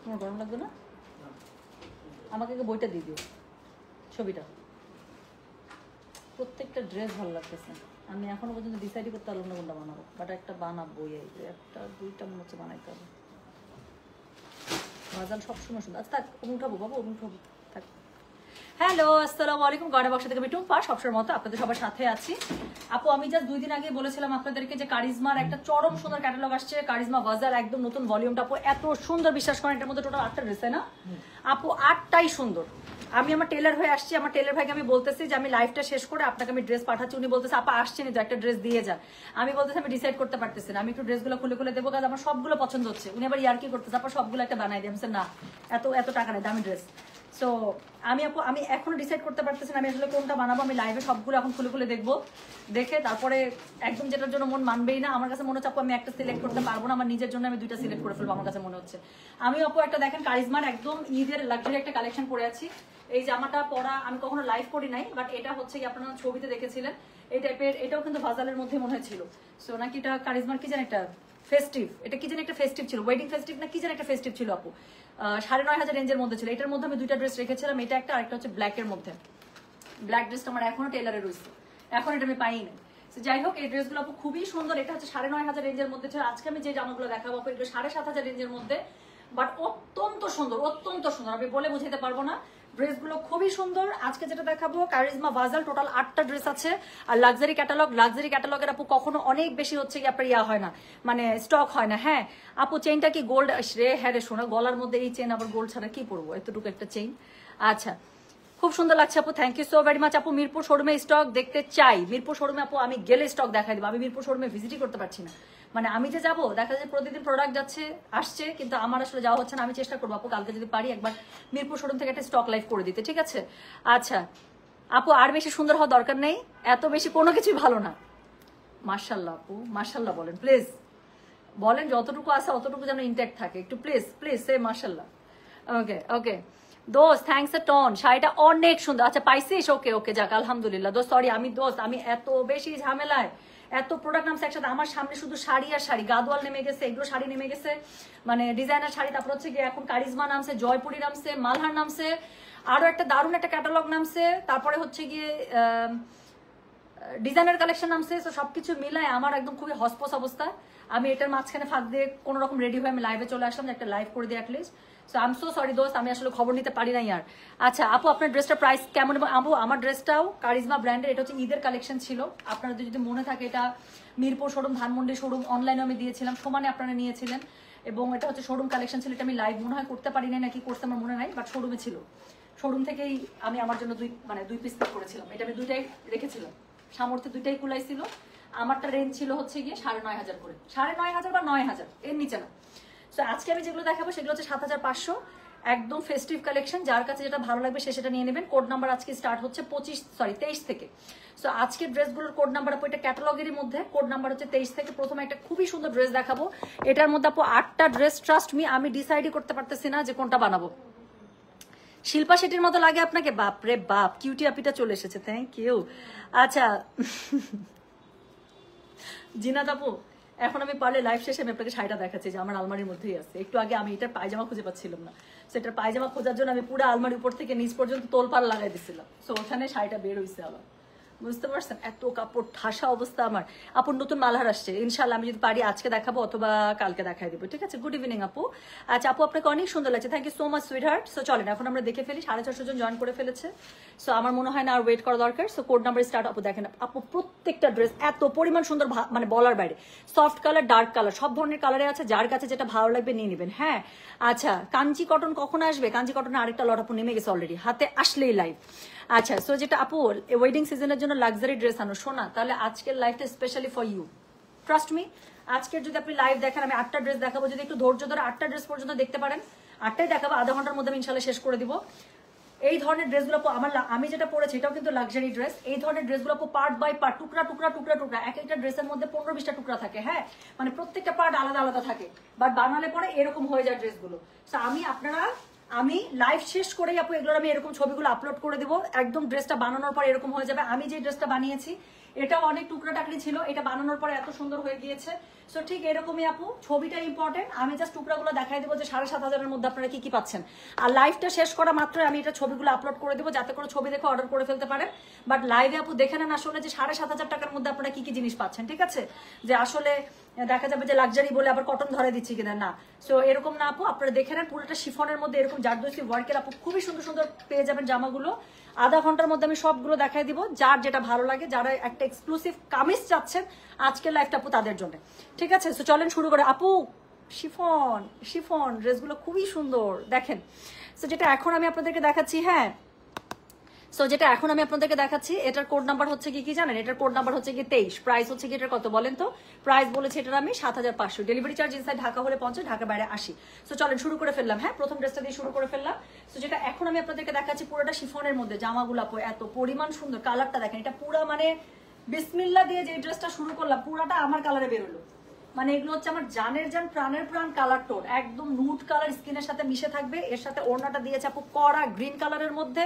তোমার গরম লাগবে না? আমাকে বইটা দিয়ে দিও, ছবিটা। প্রত্যেকটা ড্রেস ভালো লাগতেছে। আমি এখনো পর্যন্ত ডিসাইডই করতে পারলাম না কোনটা বানাবো, বাট একটা বানাবো। এই একটা দুইটা মনে হচ্ছে বানাইতে হবে। ভাজাল সবসময় সুন্দর। আচ্ছা থাক, উঠাবো বাবু, উঠাবো থাক। হ্যালো, আসসালামু আলাইকুম। গয়না বক্সা থেকে আমি টুম্পা, সবসময় মতো আপনাদের সবার সাথে আছি। আপু আমি জাস্ট 2 দিন আগে বলেছিলাম আপনাদেরকে যে কারিজমার একটা চরম সুন্দর ক্যাটালগ আসছে, কারিজমা বাজার, একদম নতুন ভলিউমটা। আপু এত সুন্দর, বিশ্বাস করেন এটার মধ্যে টোটাল 8টা ড্রেস, না আপু? 8টাই সুন্দর। আমি আমার টেলার হয়ে আসছি, আমার টেলার ভাইকে আমি বলতেছি যে আমি লাইভটা শেষ করে আপনাকে আমি ড্রেস পাঠাচ্ছি। উনি বলতেছে আপা আসছেনি তো, একটা ড্রেস দিয়ে যান। আমি বলতেছি আমি ডিসাইড করতে পারতেছি না, আমি একটু ড্রেসগুলো খুলে খুলে দেবো, কাজ আমার সবগুলো পছন্দ হচ্ছে। উনি আবার ইয়ার কি করতেছে, আপা সবগুলো একটা বানাই দিয়ে। আমি না, এত টাকা নেই, দামি ড্রেস। সো আমি এখনো ডিসাইড করতে পারতেছি না আমি আসলে কোনটা বানাবো। আমি লাইভে সবগুলো এখন খুলে খুলে দেখবো, দেখে তারপরে একদম যেটার জন্য মন মানবেই না, আমার কাছে মনে হচ্ছে আপু আমি একটা সিলেক্ট করতে পারবো না, আমার নিজের জন্য আমি 2টা সিলেক্ট করে ফেলবো আমার কাছে মনে হচ্ছে। আমি আপু একটা দেখেন কারিজমার একদম ঈদের লাক্সারি একটা কালেকশন করে আছি। এই জামাটা পরা আমি কখনো লাইভ করি নাই, বাট এটা হচ্ছে কি আপনারা ছবিতে দেখেছিলেন এই টাইপের। এটাও কিন্তু ভাজালের মধ্যে মনে হয়েছিল। সো নাকি এটা কারিজমার কি জানি একটা ফেস্টিভ, এটা কি জানি একটা ফেস্টিভ ছিল, ওয়েডিং ফেস্টিভ না কি জানি একটা ফেস্টিভ ছিল আপু। 9,500 রেঞ্জের মধ্যে ছিল। এটার মধ্যে আমি 2টা ড্রেস রেখেছিলাম, এটা একটা, আরেকটা হচ্ছে ব্ল্যাকের মধ্যে। ব্ল্যাক ড্রেসটা আমার এখনো টেলারে রয়েছে, এখন এটা আমি পাইনি। যাই হোক, এই ড্রেসগুলো আপু খুবই সুন্দর। এটা হচ্ছে 9,500 রেঞ্জের মধ্যে ছিল। আজকে আমি যে জামাগুলো দেখাবো আপু এগুলো 7,500 রেঞ্জের মধ্যে, বাট অত্যন্ত সুন্দর, অত্যন্ত সুন্দর। আমি বলে বুঝাতে পারবো না, ড্রেসগুলো খুবই সুন্দর। আজকে যেটা দেখাবো কারিজমা ভাজাল, টোটাল 8টা ড্রেস আছে। আর লাক্সারি ক্যাটালগের আপু কখনো অনেক বেশি হচ্ছে কি আপনার ইয়া হয় না, মানে স্টক হয় না। হ্যাঁ আপু, চেইনটা কি গোল্ড রে? হ্যাঁ রে শোনা, গলার মধ্যে এই চেন আবার গোল্ড ছাড়া কি পরবো, এতটুকু একটা চেইন। আচ্ছা, খুব সুন্দর লাগছে আপু, thank you so very much. আপু মিরপুর শোরুমে স্টক দেখতে চাই। মিরপুর শোরুমে আপু আমি গেলে স্টক দেখাই দেবো। আমি মিরপুর শোরুমে ভিজিটই করতে পারছি না, মানে আমি যে যাবো, দেখা যায় প্রতিদিন প্রোডাক্ট যাচ্ছে আসছে, কিন্তু আমার আসলে যাওয়া হচ্ছে না। আমি চেষ্টা করবো আপু কালকে যদি পারি একবার মিরপুর শোরুম থেকে একটা স্টক লাইভ করে দিতে, ঠিক আছে? আচ্ছা আপু, আর বেশি সুন্দর হওয়ার দরকার নেই, এত বেশি কোনো কিছুই ভালো না। মার্শাল্লাহ আপু, মার্শাল্লাহ বলেন প্লিজ, বলেন যতটুকু আছে অতটুকু যেন ইনট্যাক্ট থাকে একটু, প্লিজ প্লিজ সে মার্শাল্লাহ। ওকে ওকে দোস্ত, থ্যাংকস এ টন, শাড়িটা অনেক সুন্দর। আচ্ছা পাইছিস? ওকে ওকে, যাক আলহামদুলিল্লাহ। দোস্ত সরি, আমি এত বেশি ঝামেলায়, এত প্রোডাক্ট নামছে একসাথে, আমার সামনে শুধু শাড়ি আর শাড়ি। গাদোয়াল নেমে গেছে, এগুলো শাড়ি নেমে গেছে, মানে ডিজাইনার শাড়ি। তারপর হচ্ছে গিয়ে এখন কারিজমা নামছে, জয়পুরি নামছে, মালহার নামছে, আরো একটা দারুণ একটা ক্যাটালগ নামছে, তারপরে হচ্ছে গিয়ে ডিজাইনার কালেকশন নামছে। তো সবকিছু মিলায় আমার একদম খুবই হসপস অবস্থা। আমি এটার মাঝখানে ফাঁক দিয়ে কোনো রকম রেডি হয়ে আমি লাইভে চলে আসলাম, একটা লাইভ করে দিই at least. So I am so sorry দোস্ত, আমি আসলে খবর নিতে পারি না ইয়ার। আচ্ছা আপু, আপনার ড্রেসটার প্রাইস কেমন? এবং আপু আমার ড্রেসটাও কারিজমা ব্র্যান্ডের, এটা হচ্ছে ঈদের কালেকশন ছিল। আপনাদের যদি মনে থাকে, এটা মিরপুর শোরুম, ধানমন্ডি শোরুম, অনলাইনে আমি দিয়েছিলাম, সমানে আপনারা নিয়েছিলেন। এবং এটা হচ্ছে শোরুম কালেকশন ছিল। এটা আমি লাইভ মনে হয় করতে পারি নাই, নাকি করতে আমার মনে নাই, বাট শোরুমে ছিল। শোরুম থেকেই আমি আমার জন্য 2 পিস করেছিলাম। এটা আমি 2টাই রেখেছিলাম, সামর্থ্য 2টাই কুলাইছিল। আমারটা রেঞ্জ ছিল হচ্ছে গিয়ে 9,500 করে, 9,500 বা 9,000, এর নিচে না। সো আজকে আমি যেগুলো দেখাবো সেগুলো হচ্ছে 7,500, একদম ফেস্টিভ কালেকশন। যার কাছে যেটা ভালো লাগবে সে সেটা নিয়ে নেবেন। কোড নাম্বার আজকে স্টার্ট হচ্ছে 23 থেকে। সো আজকের ড্রেসগুলোর কোড নাম্বার আপু, এটা ক্যাটালগেরই মধ্যে, কোড নাম্বার হচ্ছে 23 থেকে। প্রথমে একটা খুবই সুন্দর ড্রেস দেখাবো, এটার মধ্যে আপু 8টা ড্রেস। ট্রাস্ট মি, আমি ডিসাইডই করতে পারতেছি না যে কোনটা বানাবো। শিল্পা শেঠির মতো লাগে আপনাকে? বাপরে বাপ, কিউটি আপিটা চলে এসেছে, থ্যাংক ইউ। আচ্ছা জিনাত আপু, এখন আমি পারলে লাইভ শেষে আমি আপনাকে শাড়িটা দেখাচ্ছি যে আমার আলমারির মধ্যেই আছে। একটু আগে আমি এটার পায়জামা খুঁজে পাচ্ছিলাম না, সেটার পায়জামা খোঁজার জন্য আমি পুরো আলমারি উপর থেকে নিচ পর্যন্ত তোলপাড় লাগাই দিচ্ছিলাম। সো ওখানে শাড়িটা বের হয়েছে আবার, বুঝতে পারছেন? এত কাপড় ঠাসা অবস্থা আমার। আপুর নতুন মালহার আসছে, ইনশাল্লাহ আমি যদি পারি আজকে দেখাবো অথবা কালকে দেখাই দেবো, ঠিক আছে? গুড ইভিনিং আপু। আচ্ছা আপু, আপনাকে অনেক সুন্দর লাগছে, thank you so much sweetheart. So চলেন এখন আমরা দেখে ফেলি, 450 জন জয়েন করে ফেলেছে। সো আমার মনে হয় না আর ওয়েট করা দরকার। So code number start. আপু দেখেন আপু, প্রত্যেকটা ড্রেস এত পরিমাণ সুন্দর, মানে বলার বাইরে। সফট কালার, ডার্ক কালার, সব ধরনের কালারে আছে, যার কাছে যেটা ভালো লাগবে নিয়ে নেবেন। হ্যাঁ আচ্ছা, কাঞ্চি কটন কখন আসবে? কাঞ্চি কটনের আরেকটা লট আপু নেমে গেছে অলরেডি, হাতে আসলেই লাইভ। আচ্ছা সো যেটা আপু ওয়েডিং সিজনের জন্য লাক্সারি ড্রেস আনো শোনা, তাহলে আজকের লাইভটা specially for you, trust me. আজকের যদি আপনি লাইভ দেখেন, আমি 8টা ড্রেস দেখাবো, যদি একটু ধৈর্য ধরে 8টা ড্রেস পর্যন্ত দেখতে পারেন, 8টাই দেখাবো, আধা ঘন্টার মধ্যে আমি ইনশাল্লাহ শেষ করে দিব। এই ধরনের ড্রেসগুলো আমি যেটা পরেছি এটাও কিন্তু লাক্সারি ড্রেস। এই ধরনের ড্রেসগুলো পার্ট বাই পার্ট, টুকরা টুকরা টুকরা টুকরা, এক একটা ড্রেসের মধ্যে 15-20টা টুকরা থাকে। হ্যাঁ মানে প্রত্যেকটা পার্ট আলাদা আলাদা থাকে, বাট বানালে পরে এরকম হয়ে যায় ড্রেসগুলো। আমি লাইভ শেষ করেই আপু এগুলোর আমি এরকম ছবিগুলো আপলোড করে দিব, একদম ড্রেসটা বানানোর পর এরকম হয়ে যাবে। আমি যে ড্রেসটা বানিয়েছি এটাও অনেক টুকরা টাকরি ছিল, এটা বানানোর পরে এত সুন্দর হয়ে গিয়েছে। সো ঠিক এরকমই আপু, ছবিটা ইম্পর্টেন্ট। আমি জাস্ট টুকরাগুলো দেখাই দেবো যে 7,500-এর মধ্যে আপনারা কি কি পাচ্ছেন। আর লাইভটা শেষ করা মাত্রই আমি এটা ছবিগুলো আপলোড করে দেবো, যাতে করে ছবি দেখে অর্ডার করে ফেলতে পারেন। বাট লাইভে আপু দেখে নেন আসলে যে 7,500 টাকার মধ্যে আপনারা কি কি জিনিস পাচ্ছেন, ঠিক আছে? যে আসলে দেখা যাবে যে লাক্সারি বলে আবার কটন ধরে দিচ্ছি কিনা, না। সো এরকম না আপু, আপনারা দেখে নেন পুরোটা শিফনের মধ্যে এরকম জারদৌসি ওয়ার্কের আপু খুবই সুন্দর সুন্দর পেয়ে যাবেন জামাগুলো। আধা ঘন্টার মধ্যে আমি সবগুলো দেখাই দিব, যার যেটা ভালো লাগে, যারা একটা এক্সক্লুসিভ কামিজ চাচ্ছেন আজকের লাইফটা আপু তাদের জন্য, ঠিক আছে? সো চলেন শুরু করে। আপু শিফন শিফন ড্রেসগুলো খুবই সুন্দর, দেখেন। সো যেটা এখন আমি আপনাদেরকে দেখাচ্ছি, হ্যাঁ, সো যেটা এখন আমি আপনাদেরকে দেখাচ্ছি, এটার কোড নাম্বার হচ্ছে কি জানেন? এটার কোড নাম্বার হচ্ছে কি 23। প্রাইস হচ্ছে কি এটার কত বলেন তো? প্রাইস বলেছি এটার আমি 7,500। ডেলিভারি চার্জ ইনসাইড ঢাকা হলে 50, ঢাকা বাইরে 80। সো চলেন শুরু করে ফেললাম। হ্যাঁ, প্রথম ড্রেসটা দিয়ে শুরু করে ফেললাম। সো যেটা এখন আমি আপনাদেরকে দেখাচ্ছি পুরোটা শিফনের মধ্যে, জামাগুলো আপু এত পরিমাণ সুন্দর, কালারটা দেখেন, এটা পুরো মানে বিসমিল্লাহ দিয়ে যে ড্রেসটা শুরু করলাম পুরাটা আমার কালারে বেরোলো। মানে এগুলো হচ্ছে আমার জানের জান প্রাণের প্রাণ কালার টোন, একদম নুড কালার স্কিনের সাথে মিশে থাকবে। এর সাথে ওড়নাটা দিয়েছে আপু কড়া গ্রিন কালারের মধ্যে,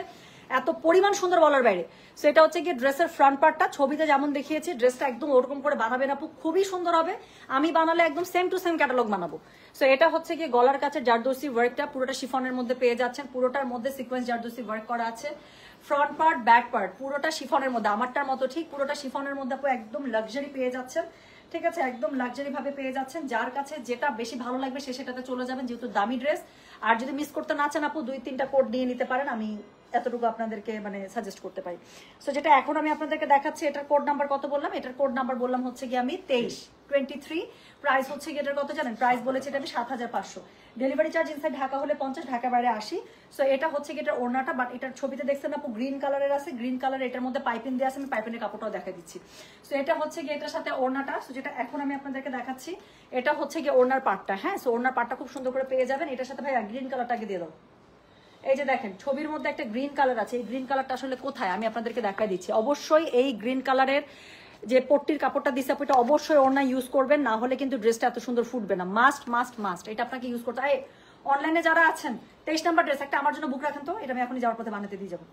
এত পরিমাণ সুন্দর বলার বাইরে। সো এটা হচ্ছে কি ড্রেসের ফ্রন্ট পার্টটা, ছবিতে যেমন দেখিয়েছি ড্রেসটা একদম ওরকম করে বানাবেন আপু, খুবই সুন্দর হবে। আমি বানালে একদম সেম টু সেম ক্যাটালগ বানাবো। সো এটা হচ্ছে কি গলার কাছে জারদৌসি ওয়ার্কটা পুরোটা শিফনের মধ্যে পেয়ে যাচ্ছেন, পুরোটার মধ্যে সিকোয়েন্স জারদৌসি ওয়ার্ক করা আছে। ফ্রন্ট পার্ট ব্যাক পার্ট পুরোটা শিফনের মধ্যে, আমারটার মতো ঠিক পুরোটা শিফনের মধ্যে আপু একদম লাক্সারি পেয়ে যাচ্ছেন, ঠিক আছে? একদম লাক্সারি ভাবে পেয়ে যাচ্ছেন। যার কাছে যেটা বেশি ভালো লাগবে সে সেটাতে চলে যাবেন, যেহেতু দামি ড্রেস। আর যদি মিস করতে না চান আপু 2-3টা কোড নিয়ে নিতে পারেন, আমি এতটুকু আপনাদেরকে মানে সাজেস্ট করতে পারি। সো যেটা এখন আমি আপনাদেরকে দেখাচ্ছি, এটার কোড নাম্বার কত বললাম? এটার কোড নাম্বার বললাম হচ্ছে কি আমি 23। প্রাইস হচ্ছে কি এটার কত জানেন? প্রাইস বলেছি এটা আমি 7,500। ডেলিভারি চার্জ ইনসাইড ঢাকা হলে 50, ঢাকা বাইরে 80। সো এটা হচ্ছে কি এটার ওড়নাটা, বাট এটার ছবিতে দেখছেন আপু গ্রিন কালারের আছে, গ্রিন কালার এটার মধ্যে পাইপিং দিয়ে আছে, আমি পাইপিংয়ের কাপড়টাও দেখা দিচ্ছি। সো এটা হচ্ছে কি এটার সাথে ওড়নাটা। সো যেটা এখন আমি আপনাদেরকে দেখাচ্ছি, এটা হচ্ছে কি ওড়নার পার্টটা। হ্যাঁ, সো ওড়নার পার্টটা খুব সুন্দর করে পেয়ে যাবেন। এটার সাথে ভাই গ্রিন কালারটাকে দিয়ে দাও। এই যে দেখেন ছবির মধ্যে একটা গ্রিন কালার আছে, এই গ্রিন কালারটা আসলে কোথায় আমি আপনাদেরকে দেখাই দিচ্ছি। অবশ্যই এই গ্রিন কালারের যে পট্টির কাপড়টা দিচ্ছে আপনি এটা অবশ্যই ওড়না ইউজ করবেন, না হলে কিন্তু ড্রেসটা এত সুন্দর ফুটবে না। মাস্ট মাস্ট মাস্ট এটা আপনাকে ইউজ করতে হয়। অনলাইনে যারা আছেন 23 নাম্বার ড্রেস একটা আমার জন্য বুক রাখেন তো, এটা আমি এখনই যাওয়ার পথে বানাতে দিয়ে যাবো।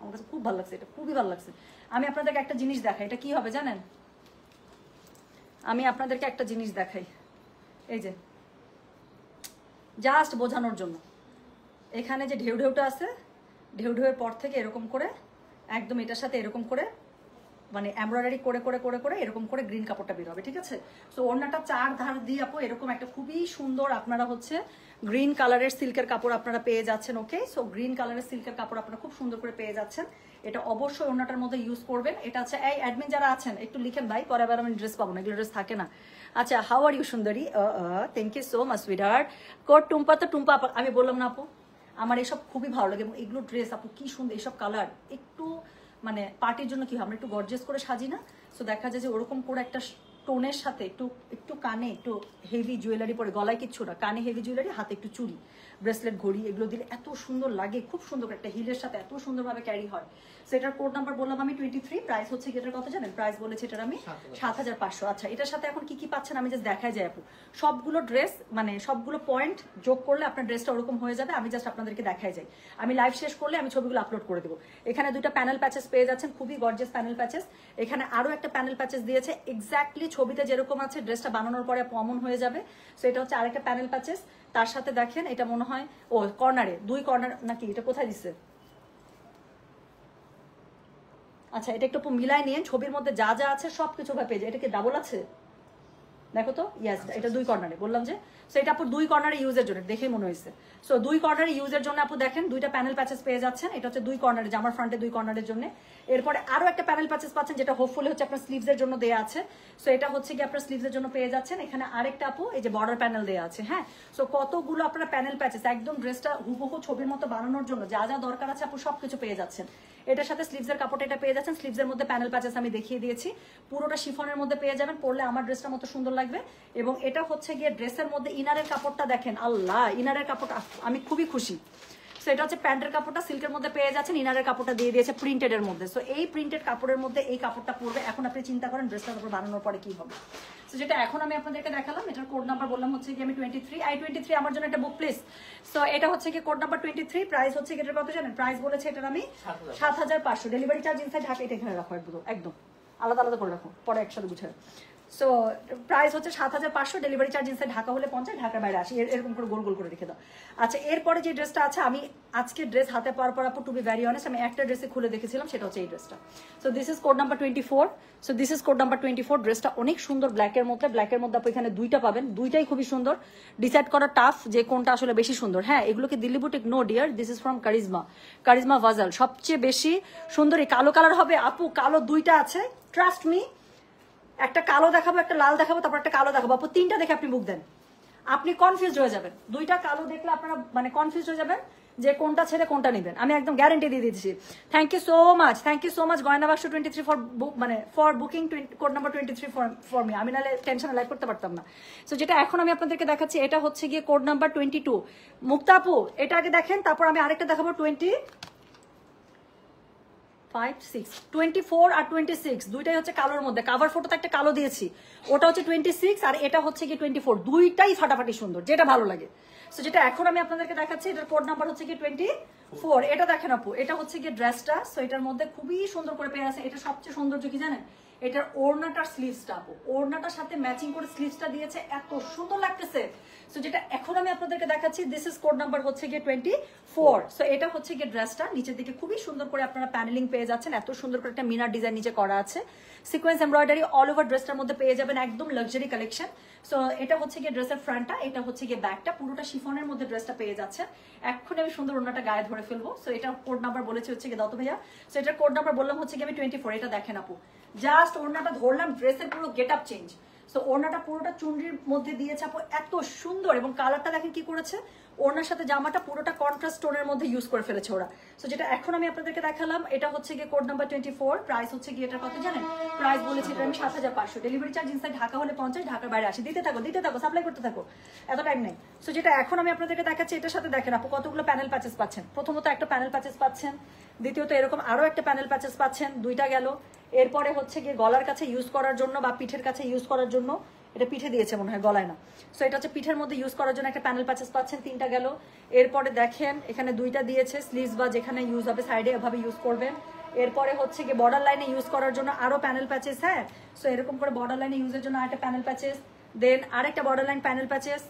আমার কাছে খুব ভালো লাগছে, এটা খুবই ভালো লাগছে। আমি আপনাদেরকে একটা জিনিস দেখাই, এটা কি হবে জানেন? আমি আপনাদেরকে একটা জিনিস দেখাই, এই যে জাস্ট বোঝানোর জন্য। এখানে যে ঢেউ ঢেউটা আছে, ঢেউ ঢেউয়ের পর থেকে এরকম করে একদম এটার সাথে এরকম করে মানে এমব্রয়ডারি করে করে করে করে এরকম করে গ্রিন কাপড়টা বের হবে, ঠিক আছে? সো ওড়নাটা 4 ধার দিয়ে আপু এরকম একটা খুবই সুন্দর আপনারা হচ্ছে গ্রিন কালারের সিল্কের কাপড় আপনারা পেয়ে যাচ্ছেন। ওকে, সো গ্রিন কালারের সিল্কের কাপড় আপনারা খুব সুন্দর করে পেয়ে যাচ্ছেন। এটা অবশ্যই ওড়নাটার মধ্যে ইউজ করবেন। এটা হচ্ছে এই অ্যাডমিন যারা আছেন একটু লিখেন ভাই, পরে আবার আমি ড্রেস পাবো না, এগুলো ড্রেস থাকে না। আচ্ছা, হাউ আর ইউ সুন্দরী? Thank you so much sweetheart. Code Tumpa, তো টুম্পা আমি বললাম না আপু আমার এসব খুবই ভালো লাগে, এবং এগুলো ড্রেস আপু কি সুন্দর, এইসব কালার একটু মানে পার্টির জন্য কি হয় আমরা একটু গর্জিয়াস করে সাজি না? সো দেখা যায় যে ওরকম করে একটা টোনের সাথে একটু একটু কানে একটু হেভি জুয়েলারি পরে, গলায় কিচ্ছু না, কানে হেভি জুয়েলারি, হাতে একটু চুড়ি, ব্রেসলেট, ঘড়ি, এগুলো দিলে এত সুন্দর লাগে, খুব সুন্দর একটা হিলের সাথে এত সুন্দরভাবে ক্যারি হয়। সো এটার কোড নাম্বার বললাম আমি 23। প্রাইস হচ্ছে এটার কত জানেন? প্রাইস বলেছে এটার আমি 7,500। আচ্ছা, এটার সাথে এখন কি কি পাচ্ছেন আমি জাস্ট দেখাই যায় আপু। সবগুলো ড্রেস মানে সবগুলো পয়েন্ট যোগ করলে আপনার ড্রেসটা ওরকম হয়ে যাবে। আমি জাস্ট আপনাদেরকে দেখাই যাই, আমি লাইভ শেষ করলে আমি ছবিগুলো আপলোড করে দেবো। এখানে 2টা প্যানেল প্যাচেস পেয়ে যাচ্ছেন, খুবই গর্জিয়াস প্যানেল প্যাচেস। এখানে আরো একটা প্যানেল প্যাচেস দিয়েছে, এক্স্যাক্টলি ছবিতে যেরকম আছে ড্রেসটা বানানোর পরে কমন হয়ে যাবে। সো এটা হচ্ছে আরেকটা প্যানেল প্যাচেস। তার সাথে দেখেন এটা মনে হয় ও কর্নারে 2 কর্নার নাকি, এটা কোথায় দিচ্ছে? আচ্ছা, এটা একটু মিলাই নিয়ে ছবির মধ্যে যা যা আছে সবকিছু পেয়ে যায়। এটা কি ডাবল আছে? দেখো তো, ইয়াস, এটা 2 কর্নারে বললাম যে। সো এটা আপু 2 কর্নারে ইউজের জন্য দেখে মনে হয়েছে। সো 2 কর্নারে ইউজের জন্য আপু দেখেন 2টা প্যানেল প্যাচেস পেয়ে যাচ্ছেন। এটা হচ্ছে 2 কর্নারে, জামার ফ্রন্টে 2 কর্নারের জন্য। এরপরে আরো একটা প্যানেল প্যাচেস পাচ্ছেন, যেটা হোপফুলি হচ্ছে আপনার স্লিভসের জন্য দেয়া আছে। সো এটা হচ্ছে কি আপনার স্লিভসের জন্য পেয়ে যাচ্ছেন। এখানে আরেকটা আপু এই যে বর্ডার প্যানেল দেয়া আছে। হ্যাঁ, সো কতগুলো আপনারা প্যানেল প্যাচেস একদম ড্রেসটা হুবহু ছবির মতো বানানোর জন্য যা যা দরকার আছে আপু সবকিছু পেয়ে যাচ্ছেন। এটার সাথে স্লিভসের কাপড়টা এটা পেয়ে যাচ্ছেন। স্লিভসের মধ্যে প্যানেল প্যাচেস আমি দেখিয়ে দিয়েছি, পুরোটা শিফনের মধ্যে পেয়ে যাবেন, পরলে আমার ড্রেসটার মতো সুন্দর লাগবে। এবং এটা হচ্ছে গিয়ে ড্রেসের মধ্যে ইনারের কাপড়টা দেখেন, আল্লাহ, ইনারের কাপড়টা আমি খুবই খুশি। সো এটা হচ্ছে প্যান্টের কাপড়টা সিল্কের মধ্যে পেয়ে যাচ্ছেন, ইনারের কাপড়টা দিয়ে দিয়েছে প্রিন্টেড এর মধ্যে। সো এই প্রিন্টেড কাপড়ের মধ্যে এই কাপড়টা পরবে। এখন আপনি চিন্তা করেন ড্রেসটার উপর বানানোর পরে কি হবে। সো যেটা এখন আমি আপনাদেরকে দেখালাম, এটার কোড নাম্বার বললাম হচ্ছে কি আমি 23। I23 আমার জন্য একটা বুক প্লিজ। সো এটা হচ্ছে কি কোড নাম্বার 23। প্রাইস হচ্ছে এটার কত জানেন? প্রাইস বলেছে এটার আমি 7,500। ডেলিভারি চার্জ ইনসাইড ঢাকা, এটা এখানে রাখো একদম। আলাদা আলাদা করে রাখো, পরে একসাথে বুঝে। সো প্রাইস হচ্ছে 7500, ডেলিভারি চার্জ ইনসাইড ঢাকা হলে 50, ঢাকার বাইরে আসি, এরকম করে গোল গোল করে রেখে দাও। আচ্ছা, এরপরে যে ড্রেসটা আছে, আমি আজকে ড্রেস হাতে পাওয়ার পর আপু টু বি ভেরি অনেস্ট আমি একটা ড্রেসে খুলে দেখেছিলাম, সেটা হচ্ছে এই ড্রেসটা। So this is code number 24। So this is code number 24। ড্রেসটা অনেক সুন্দর ব্ল্যাকের মধ্যে আপু এখানে দুইটা পাবেন, দুইটাই খুবই সুন্দর। ডিসাইড করা টাফ যে কোনটা আসলে বেশি সুন্দর। হ্যাঁ, এগুলোকে Delhi boutique no dear, this is from charisma ভাজাল। সবচেয়ে বেশি সুন্দর এই কালো কালার হবে আপু, কালো দুইটা আছে, ট্রাস্ট মি। একটা কালো দেখাবো, একটা লাল দেখাবো, তারপর একটা কালো দেখাবো আপু, তিনটা দেখে আপনি মুখ দেন, আপনি কনফিউজ হয়ে যাবেন। দুইটা কালো দেখলে আপনারা মানে কনফিউজ হয়ে যাবেন যে কোনটা ছেড়ে কোনটা নেবেন, আমি একদম গ্যারান্টি দিয়ে দিচ্ছি। থ্যাংক ইউ সো মাচ গয়না বাক্স 23 for booking code number 23 for me. আমি নাহলে টেনশনে লাইভ করতে পারতাম না। সো যেটা এখন আমি আপনাদেরকে দেখাচ্ছি, এটা হচ্ছে গিয়ে কোড নাম্বার 22। মুক্তা আপু এটা আগে দেখেন, তারপর আমি আরেকটা দেখাবো 24 আর 26, দুইটাই হচ্ছে কালোর মধ্যে। কাভার ফটোতে একটা কালো দিয়েছি, ওটা হচ্ছে 26 আর এটা হচ্ছে কি 24, দুইটাই ফাটাফাটি সুন্দর, যেটা ভালো লাগে। সো যেটা এখন আমি আপনাদেরকে দেখাচ্ছি, এটার কোড নাম্বার হচ্ছে কি 24। এটা দেখেন আপু, এটা হচ্ছে কি ড্রেসটা। সো এটার মধ্যে খুবই সুন্দর করে পেয়ে আছে। এটা সবচেয়ে সৌন্দর্য কি জানেন, এটার ওড়নাটার স্লিভসটা আপু, ওড়নাটার সাথে ম্যাচিং করে স্লিভসটা দিয়েছে, এত সুন্দর লাগতেছে। সো যেটা এখন আমি আপনাদেরকে দেখাচ্ছি, দিস ইজ কোড নাম্বার হচ্ছে গিয়ে 24। সো এটা হচ্ছে গিয়ে ড্রেসটা, নিচের দিকে খুবই সুন্দর করে আপনারা প্যানেলিং পেয়ে যাচ্ছেন, এত সুন্দর করে একটা মিনার ডিজাইন নিচে করা আছে, সিকোয়েন্স এমব্রয়ডারি অল ওভার ড্রেসটার মধ্যে পেয়ে যাবেন, একদম লাক্সারি কালেকশন। সো এটা হচ্ছে গিয়ে ড্রেসের ফ্রন্টটা, এটা হচ্ছে গিয়ে ব্যাকটা, পুরোটা শিফনের মধ্যে ড্রেসটা পেয়ে যাচ্ছে। এখন আমি সুন্দর ওড়নাটা গায়ে ধরে ফেলবো। সো এটা কোড নাম্বার বলেছে হচ্ছে গিয়ে দত্ত ভাইয়া। সো এটার কোড নাম্বার বললাম হচ্ছে গিয়ে আমি 24। এটা দেখেন আপু, জাস্ট ওড়নাটা ধরলাম, ড্রেসের পুরো গেট আপ চেঞ্জ। সো ওড়নাটা পুরোটা চুনরির মধ্যে দিয়েছে আপু, এত সুন্দর, এবং কালারটা দেখেন কি করেছে, ওড়নার সাথে জামাটা পুরোটা কন্ট্রাস্ট টোনের মধ্যে ইউজ করে ফেলেছে ওরা। সো যেটা এখন আমি আপনাদেরকে দেখালাম, এটা হচ্ছে গিয়ে কোড নাম্বার 24। প্রাইস হচ্ছে গিয়ে এটা কত জানেন, প্রাইস বলেছি এটা আমি 7500, ডেলিভারি চার্জ ইনসাইড ঢাকা হলে 50, ঢাকার বাইরে আসি। দিতে থাকো, সাপ্লাই করতে থাকো, এত টাইম নেই। সো যেটা এখন আমি আপনাদেরকে দেখাচ্ছি, এটার সাথে দেখেন আপু কতগুলো প্যানেল প্যাচেস পাচ্ছেন। প্রথমত একটা প্যানেল প্যাচেস পাচ্ছেন, দ্বিতীয়ত এরকম আরো একটা প্যানেল প্যাচেস পাচ্ছেন, দুইটা গেল। এরপরে হচ্ছে গিয়ে গলার কাছে ইউজ করার জন্য বা পিঠের কাছে ইউজ করার জন্য, এটা পিঠে দিয়েছে মনে হয়, গলায় না। সো এটা হচ্ছে পিঠের মধ্যে ইউজ করার জন্য একটা প্যানেল প্যাচেস পাচ্ছেন, তিনটা গেল। এরপরে দেখেন এখানে দুইটা দিয়েছে, স্লিভস বা যেখানে ইউজ হবে সাইডে এভাবে ইউজ করবেন। এরপরে হচ্ছে গিয়ে বর্ডার লাইনে ইউজ করার জন্য আরো প্যানেল প্যাচেস। হ্যাঁ, সো এরকম করে বর্ডার লাইনে ইউজের জন্য আরেকটা প্যানেল প্যাচেস, দেন আরেকটা বর্ডার লাইন প্যানেল প্যাচেস,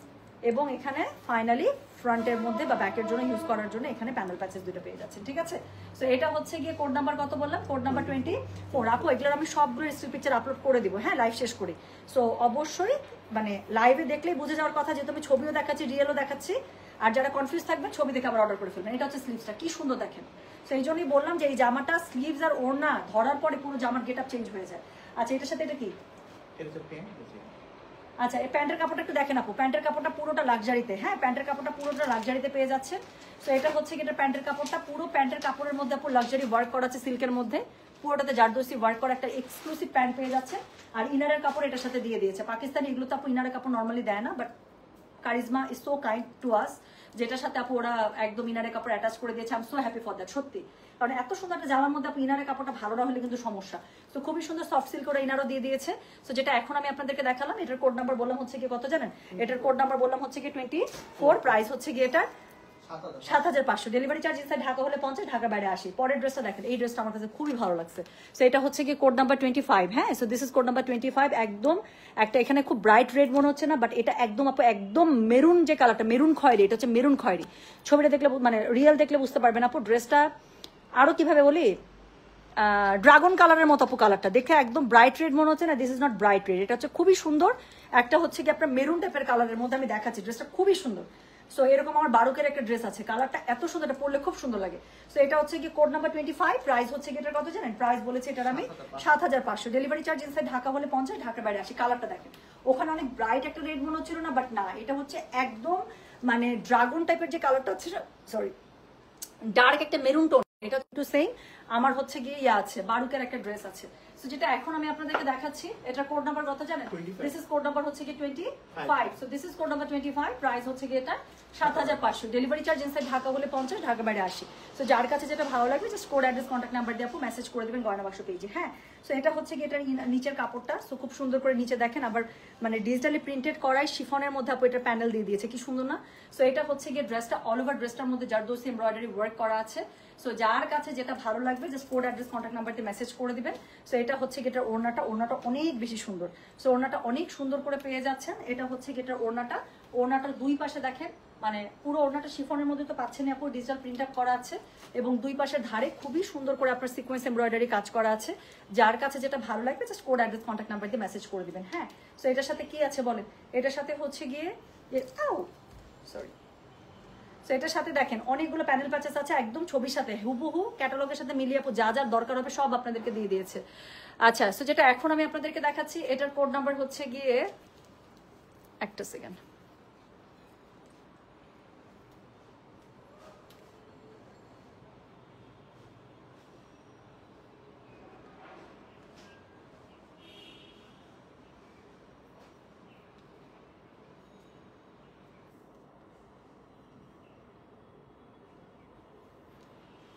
এবং এখানে ফাইনালি ফ্রন্টের মধ্যে বা ব্যাকের জন্য ইউজ করার জন্য এখানে প্যানেল প্যাচেস দুটো পেয়ে যাচ্ছেন। ঠিক আছে, সো এটা হচ্ছে গিয়ে কোড নাম্বার কত বললাম, কোড নাম্বার 24। আপু এগুলোর আমি সবগুলো স্টিল পিকচার আপলোড করে দিব, হ্যাঁ, লাইভ শেষ করি। সো অবশ্যই মানে লাইভে দেখলেই বুঝে যাওয়ার কথা, যেহেতু আমি ছবিও দেখাচ্ছি, রিয়েলও দেখাচ্ছি। আর যারা কনফিউজ থাকবে, ছবি দেখে আবার অর্ডার করে ফেলবেন। এটা হচ্ছে স্লিভসটা, কি সুন্দর দেখেন। সো এই জন্যই বললাম যে এই জামাটা স্লিভস আর ওড়না ধরার পরে পুরো জামার গেট আপ চেঞ্জ হয়ে যায়। আচ্ছা, এটার সাথে এটা কি, আচ্ছা এই প্যান্টের কাপড়টা একটু দেখেন আপু, প্যান্টের কাপড়টা পুরোটা লাক্সারিতে, হ্যাঁ, প্যান্টের কাপড়টা পুরোটা লাক্সারিতে পেয়ে যাচ্ছে। সো এটা হচ্ছে কি, এটা প্যান্টের কাপড়টা, পুরো প্যান্টের কাপড়ের মধ্যে আপু লাক্সারি ওয়ার্ক করা আছে, সিল্কের মধ্যে পুরোটাতে জারদোসি ওয়ার্ক করা একটা এক্সক্লুসিভ প্যান্ট পেয়ে যাচ্ছে। আর ইনারের কাপড় এটার সাথে দিয়ে দিয়েছে। পাকিস্তানি এগুলো তো আপু ইনারের কাপড় নর্মালি দেয় না, but charisma is so kind to us, যেটার সাথে আপু ওরা একদম ইনারের কাপড় অ্যাটাচ করে দিয়েছে। I am so happy for that, সত্যি। কারণ এত সুন্দর একটা জামার মধ্যে আপু ইনারের কাপড়টা ভালো না হলে কিন্তু সমস্যা। তো খুবই সুন্দর সফট সিল্ক ওরা ইনারও দিয়ে দিয়েছে। সো যেটা এখন আমি আপনাদেরকে দেখালাম, এটার কোড নাম্বার বললাম হচ্ছে কি কত জানেন, এটার কোড নাম্বার বললাম হচ্ছে কি 24। প্রাইস হচ্ছে কি এটা 7500, ডেলিভারি চার্জ ইনসাইড ঢাকা হলে 50, ঢাকার বাইরে আসি। পরের ড্রেসটা দেখেন, এই ড্রেসটা আমার কাছে খুবই ভালো লাগছে। সো এটা হচ্ছে কি কোড নাম্বার 25। হ্যাঁ, so this is code number 25। একদম একটা এখানে খুব ব্রাইট রেড মনে হচ্ছে না, বাট এটা একদম আপু একদম মেরুন যে কালারটা, মেরুন খয়েরি, এটা হচ্ছে মেরুন খয়েরি। ছবিটা দেখলে মানে রিয়েল দেখলে বুঝতে পারবেন আপু। ড্রেসটা আরো কিভাবে বলি, ড্রাগন কালারের মতো আপু, কালারটা দেখে একদম ব্রাইট রেড মনে হচ্ছে না, this is not bright red, এটা হচ্ছে খুবই সুন্দর একটা হচ্ছে কি আপনার মেরুন টাইপের কালারের মধ্যে আমি দেখাচ্ছি। ড্রেসটা খুবই সুন্দর। সো এরকম আমার বারুকের একটা ড্রেস আছে, কালারটা এত সুন্দর, এটা পরলে খুব সুন্দর লাগে। সো এটা হচ্ছে কি কোড নাম্বার 25। প্রাইস হচ্ছে কি এটার কত জানেন, প্রাইস বলেছে এটার আমি 7500, ডেলিভারি চার্জ ইনসাইড ঢাকা হলে 50, ঢাকার বাইরে আসি। কালারটা দেখেন, ওখানে অনেক ব্রাইট একটা রেড মনে হচ্ছিল না, বাট না, এটা হচ্ছে একদম মানে ড্রাগন টাইপের যে কালারটা হচ্ছে, সরি ডার্ক একটা মেরুন টোন। এটা একটু সেম আমার হচ্ছে গিয়ে ইয়া আছে, বারুকের একটা ড্রেস আছে। সো যেটা এখন আমি আপনাদেরকে দেখাচ্ছি, এটা কোড নাম্বার কত জানেন, দিস ইজ কোড নাম্বার হচ্ছে কি 25। So this is code number 25। Price হচ্ছে কি এটা 7500, ডেলিভারি চার্জ ইনসাইড ঢাকা হলে 50, ঢাকা বাইরে আসি। সো যার কাছে যেটা ভালো লাগবে just code address contact number দিয়ে আপু মেসেজ করে দেবেন গয়না বাক্স পেজে। হ্যাঁ, সো এটা হচ্ছে কি এটার নিচের কাপড়টা। সো খুব সুন্দর করে নিচে দেখেন, আবার মানে ডিজিটালি প্রিন্টেড করাই শিফনের মধ্যে আপু এটা প্যানেল দিয়ে দিয়েছে, কি সুন্দর না। সো এটা হচ্ছে গিয়ে ড্রেসটা অল ওভার ড্রেসটার মধ্যে জারদোসি এমব্রয়ডারি ওয়ার্ক করা আছে। সো যার কাছে যেটা ভালো লাগবে just code address contact number দিয়ে মেসেজ করে দিবেন। সো এটা এটা হচ্ছে গেটার ওড়নাটা অনেক বেশি সুন্দর। সো ওড়নাটা অনেক সুন্দর করে পেয়ে যাচ্ছেন। এটা হচ্ছে গেটার ওড়নাটার দুই পাশে দেখেন, মানে পুরো ওড়নাটা শিফনের মধ্যে তো পাচ্ছেন আপু, ডিজিটাল প্রিন্ট আপ করা আছে এবং দুই পাশের ধারে খুবই সুন্দর করে আপনার সিকোয়েন্স এমব্রয়ডারি কাজ করা আছে। যার কাছে যেটা ভালো লাগবে just code address contact number দিয়ে মেসেজ করে দিবেন। হ্যাঁ, সো এটার সাথে কি আছে বলেন, এটার সাথে হচ্ছে গিয়ে সো এটার সাথে দেখেন অনেকগুলো প্যানেল প্যাচেস আছে, একদম ছবির সাথে হুবহু ক্যাটালগের সাথে মিলিয়ে আপু যা যা দরকার হবে সব আপনাদেরকে দিয়ে দিয়েছে। আচ্ছা, সো যেটা এখন আমি আপনাদেরকে দেখাচ্ছি এটার কোড নাম্বার হচ্ছে গিয়ে, একটা সেকেন্ড,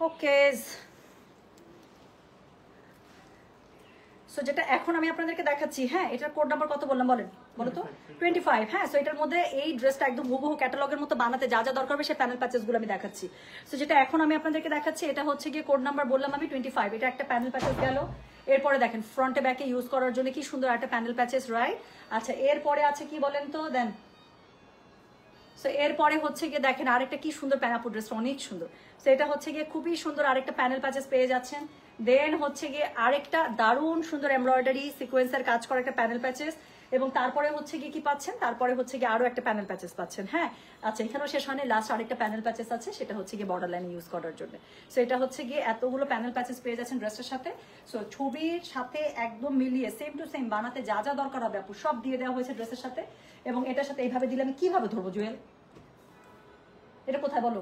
ওকে। সো যেটা এখন আমি আপনাদেরকে দেখাচ্ছি, হ্যাঁ এটার কোড নাম্বার কত বললাম বলেন, বলো তো 25। হ্যাঁ, সো এটার মধ্যে এই ড্রেসটা একদম হুবহু ক্যাটালগের মতো বানাতে যা যা দরকার হবে সেই প্যানেল প্যাচেস গুলো আমি দেখাচ্ছি। সো যেটা এখন আমি আপনাদেরকে দেখাচ্ছি এটা হচ্ছে গিয়ে কোড নাম্বার বললাম আমি 25। এটা একটা প্যানেল প্যাচেস গেল। এরপরে দেখেন ফ্রন্টে ব্যাকে ইউজ করার জন্য কি সুন্দর একটা প্যানেল প্যাচেস, রাইট? আচ্ছা, এরপরে আছে কি বলেন তো দেন। সো এরপরে হচ্ছে গিয়ে দেখেন আরেকটা কি সুন্দর প্যানাপু ড্রেসটা অনেক সুন্দর। সো এটা হচ্ছে গিয়ে খুবই সুন্দর আরেকটা প্যানেল প্যাচেস পেয়ে যাচ্ছেন। দেন হচ্ছে গিয়ে আরেকটা দারুণ সুন্দর এমব্রয়ডারি সিকোয়েন্সের কাজ করা একটা প্যানেল প্যাচেস, এবং তারপরে হচ্ছে গিয়ে কি পাচ্ছেন, তারপরে হচ্ছে গিয়ে আরো একটা প্যানেল প্যাচেস পাচ্ছেন। হ্যাঁ, আচ্ছা এখানেও শেষ হয়নি, লাস্ট আরেকটা প্যানেল প্যাচেস আছে, সেটা হচ্ছে গিয়ে বর্ডার লাইনে ইউজ করার জন্য। সো এটা হচ্ছে গিয়ে এতগুলো প্যানেল প্যাচেস পেয়ে যাচ্ছেন ড্রেসের সাথে। সো ছবির সাথে একদম মিলিয়ে সেম টু সেম বানাতে যা যা দরকার হবে আপু সব দিয়ে দেওয়া হয়েছে ড্রেসের সাথে। এবং এটার সাথে এইভাবে দিলে আমি কিভাবে ধরবো জুয়েল, এটা কোথায় বলো?